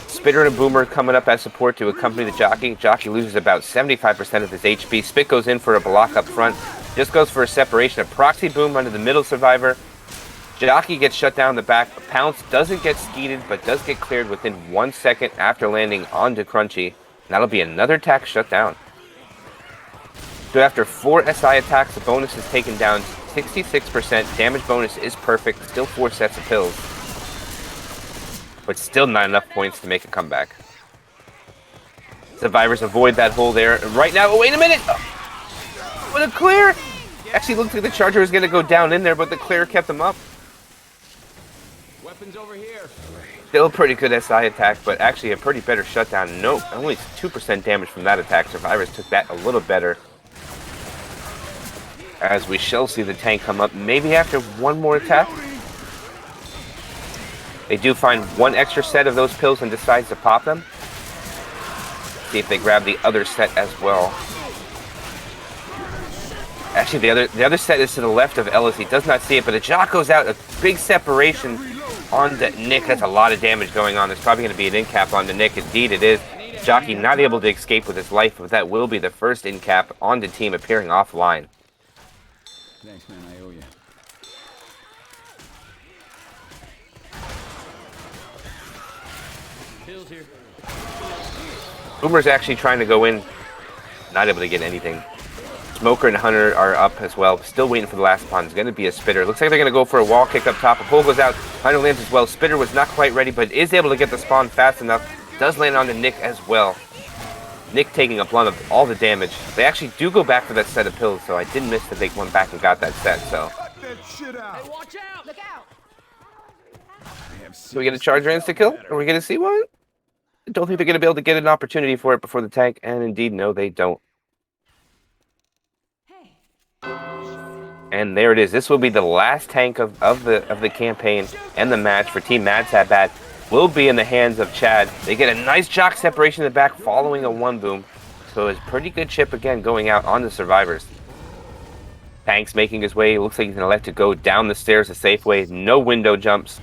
Spitter and a Boomer coming up as support to accompany the Jockey. Jockey loses about 75% of his HP. Spit goes in for a block up front. Just goes for a separation. A Proxy Boom under the middle survivor. Jockey gets shut down in the back. Pounce doesn't get skeeted, but does get cleared within 1 second after landing onto Crunchy. And that'll be another attack shut down. So after 4 SI attacks, the bonus is taken down 66%. Damage bonus is perfect. Still 4 sets of pills. But still not enough points to make a comeback. Survivors avoid that hole there. Right now, oh, wait a minute! With a clear! Actually looked like the Charger was going to go down in there, but the clear kept him up.
Weapons over here.
Still a pretty good SI attack, but actually a pretty better shutdown. Nope, only 2% damage from that attack. Survivors took that a little better. As we shall see the tank come up, maybe after one more attack. They do find one extra set of those pills and decides to pop them. See if they grab the other set as well. Actually, the other set is to the left of Ellis. He does not see it, but the Jock goes out. A big separation on the Nick. That's a lot of damage going on. There's probably going to be an in cap on the Nick. Indeed, it is. Jockey not able to escape with his life, but that will be the first in cap on the team appearing offline.
Thanks, man. I owe you. Pills here.
Boomer's actually trying to go in. Not able to get anything. Smoker and Hunter are up as well. Still waiting for the last spawn. It's going to be a Spitter. Looks like they're going to go for a wall kick up top. A pull goes out. Hunter lands as well. Spitter was not quite ready, but is able to get the spawn fast enough. Does land on the Nick as well. Nick taking a blunt of all the damage. They actually do go back for that set of pills, so I didn't miss that they went back and got that set. So,
Hey, watch out! Look out!
do we get a Charger insta kill? Are we going to see one? I don't think they're going to be able to get an opportunity for it before the tank, and indeed, no, they don't. And there it is. This will be the last tank of the campaign and the match for Team MadSadBad. Will be in the hands of Chad. They get a nice Jock separation in the back following a 1-boom. So it's pretty good chip again going out on the survivors. Tank's making his way. Looks like he's going to elect to go down the stairs a safe way. No window jumps.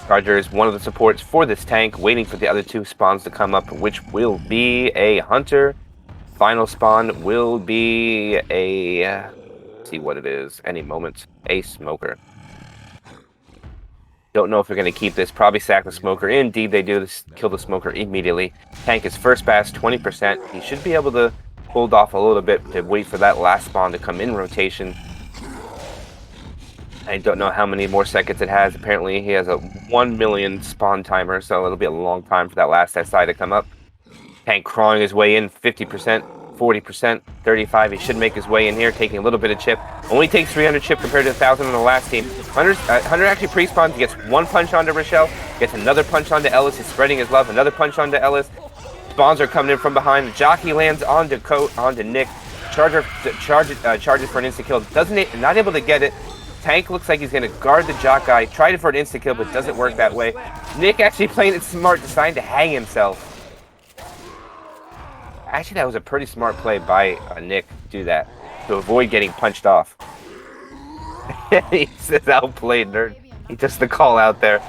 Charger is one of the supports for this tank, waiting for the other 2 spawns to come up, which will be a Hunter. Final spawn will be a... see what it is any moment. A Smoker. Don't know if they're going to keep this. Probably sack the smoker. Indeed, they do. This, kill the smoker immediately. Tank is first pass, 20%. He should be able to hold off a little bit to wait for that last spawn to come in rotation. I don't know how many more seconds it has. Apparently, he has a 1 million spawn timer, so it'll be a long time for that last SI to come up. Tank crawling his way in, 50%, 40%, 35%. He should make his way in here, taking a little bit of chip. Only takes 300 chip compared to 1,000 on the last team. Hunter actually pre-spawns, gets one punch onto Rochelle, gets another punch onto Ellis. He's spreading his love, another punch onto Ellis. Spawns are coming in from behind. The jockey lands onto Nick. Charger charges for an insta kill. Not able to get it. Tank looks like he's going to guard the jock guy. Tried it for an insta kill, but doesn't work that way. Nick actually playing it smart, deciding to hang himself. Actually, that was a pretty smart play by Nick to do that, to avoid getting punched off. He says outplayed, nerd. He does the call out there.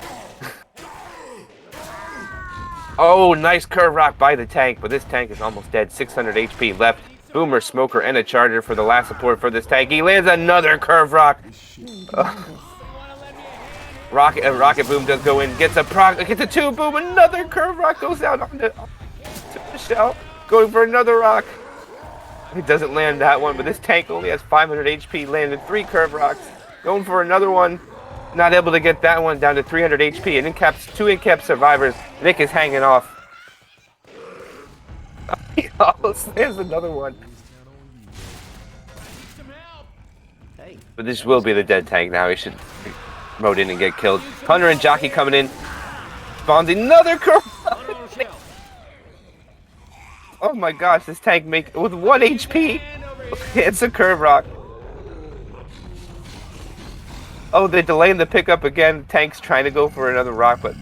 Oh, nice curve rock by the tank, but this tank is almost dead. 600 HP left. Boomer, Smoker, and a Charger for the last support for this tank. He lands another curve rock. Rocket Boom does go in, gets a two boom, another curve rock goes out onto Michelle, going for another rock. He doesn't land that one, but this tank only has 500 HP, landed 3 curve rocks, going for another one. Not able to get that one down to 300 HP, and two in-cap survivors. Nick is hanging off. He almost lands another one. But this will be the dead tank now. He should promote in and get killed. Hunter and Jockey coming in. Spawns another curve. Oh my gosh, this tank with 1 HP. It's a curve rock. Oh, they're delaying the pickup again. Tank's trying to go for another rock, but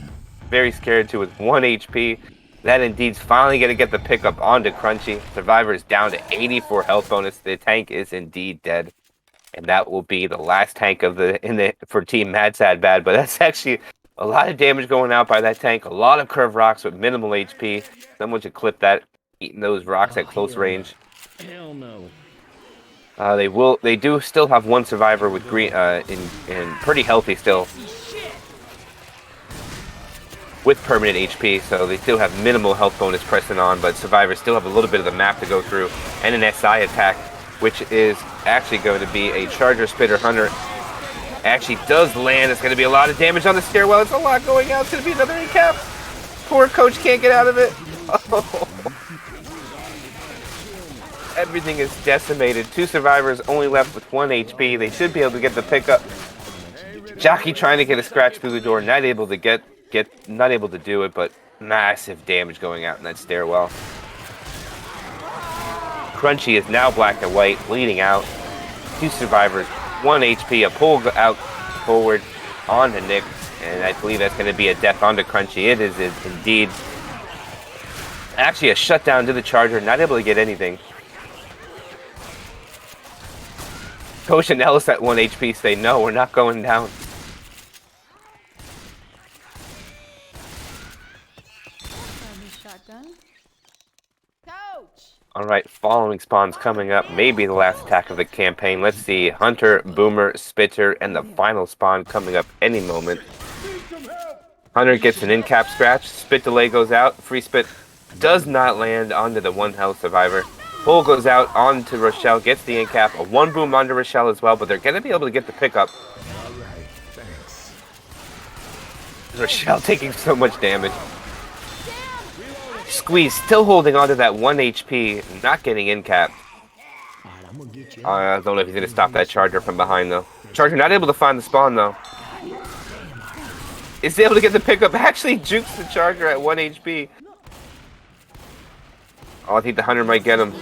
very scared to with 1 HP. That Indeed's finally going to get the pickup onto Crunchy. Survivor is down to 84 health bonus. The tank is indeed dead. And that will be the last tank for Team MadSadBad. But that's actually a lot of damage going out by that tank. A lot of curve rocks with minimal HP. Someone should clip that, eating those rocks at close range.
Hell no.
They do still have one survivor with green in pretty healthy still, with permanent HP, so they still have minimal health bonus pressing on, but survivors still have a little bit of the map to go through, and an SI attack, which is actually going to be a Charger Spitter Hunter. Actually does land. It's going to be a lot of damage on the stairwell. It's a lot going out. It's going to be another recap. Poor coach can't get out of it. Oh. Everything is decimated. 2 survivors only left with 1 HP. They should be able to get the pickup. Jockey trying to get a scratch through the door. Not able to not able to do it, but massive damage going out in that stairwell. Crunchy is now black and white, bleeding out. 2 survivors, 1 HP, a pull out forward onto Nick, and I believe that's going to be a death onto Crunchy. It is indeed. Actually, a shutdown to the Charger, not able to get anything. Coach and Ellis at 1 HP say, no, we're not going down. Alright, following spawns coming up. Maybe the last attack of the campaign. Let's see. Hunter, Boomer, Spitter, and the final spawn coming up any moment. Hunter gets an in-cap scratch. Spit delay goes out. Free spit does not land onto the 1 health survivor. Pull goes out onto Rochelle, gets the in-cap. A 1 boom onto Rochelle as well, but they're going to be able to get the pickup.
Alright, thanks.
Rochelle taking so much damage. Squeeze still holding onto that 1 HP, not getting in-capped. I don't know if he's going to stop that Charger from behind, though. Charger not able to find the spawn, though. Is able to get the pickup. Actually jukes the Charger at 1 HP. Oh, I think the Hunter might get him.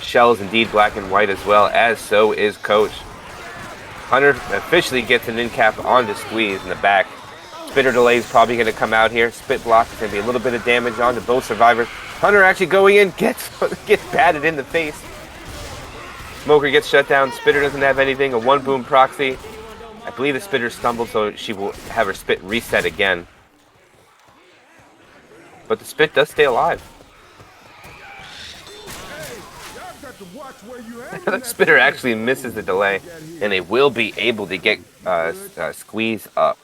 Shell is indeed black and white as well, as so is Coach. Hunter officially gets an in-cap onto Squeeze in the back. Spitter delay is probably going to come out here. Spit block is going to be a little bit of damage onto both survivors. Hunter actually going in, gets batted in the face. Smoker gets shut down. Spitter doesn't have anything. A 1 boom proxy. I believe the Spitter stumbled, so she will have her spit reset again. But the spit does stay alive.
have to watch where you hang
The spitter actually misses the delay, and they will be able to get Squeeze up.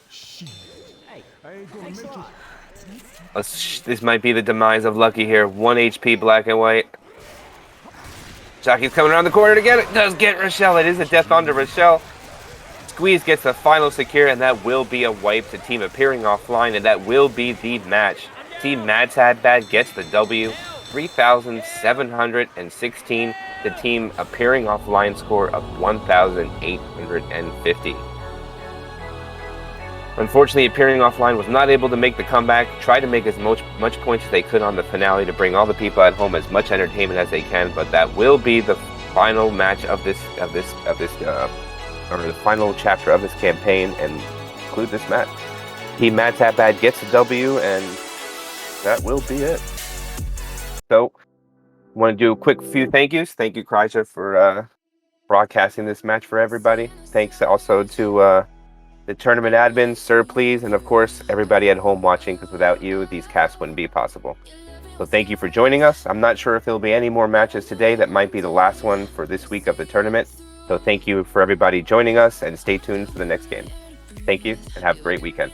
I ain't gonna make it.
This might be the demise of Lucky here. 1 HP, black and white. Jockey's coming around the corner to get it. Does get Rochelle. It is a death onto Rochelle. Squeeze gets the final secure, and that will be a wipe to team appearing offline, and that will be the match. Team MadSadBad gets the W. 3,716. The team appearing offline score of 1,850. Unfortunately, appearing offline was not able to make the comeback. Tried to make as much points as they could on the finale to bring all the people at home as much entertainment as they can. But that will be the final match of this or the final chapter of this campaign, and conclude this match. Team MadSadBad gets the W, and that will be it. So, want to do a quick few thank yous. Thank you, Kreischer, for broadcasting this match for everybody. Thanks also to the tournament admin, Sir Please, and of course, everybody at home watching, because without you, these casts wouldn't be possible. So thank you for joining us. I'm not sure if there'll be any more matches today. That might be the last one for this week of the tournament. So thank you for everybody joining us, and stay tuned for the next game. Thank you, and have a great weekend.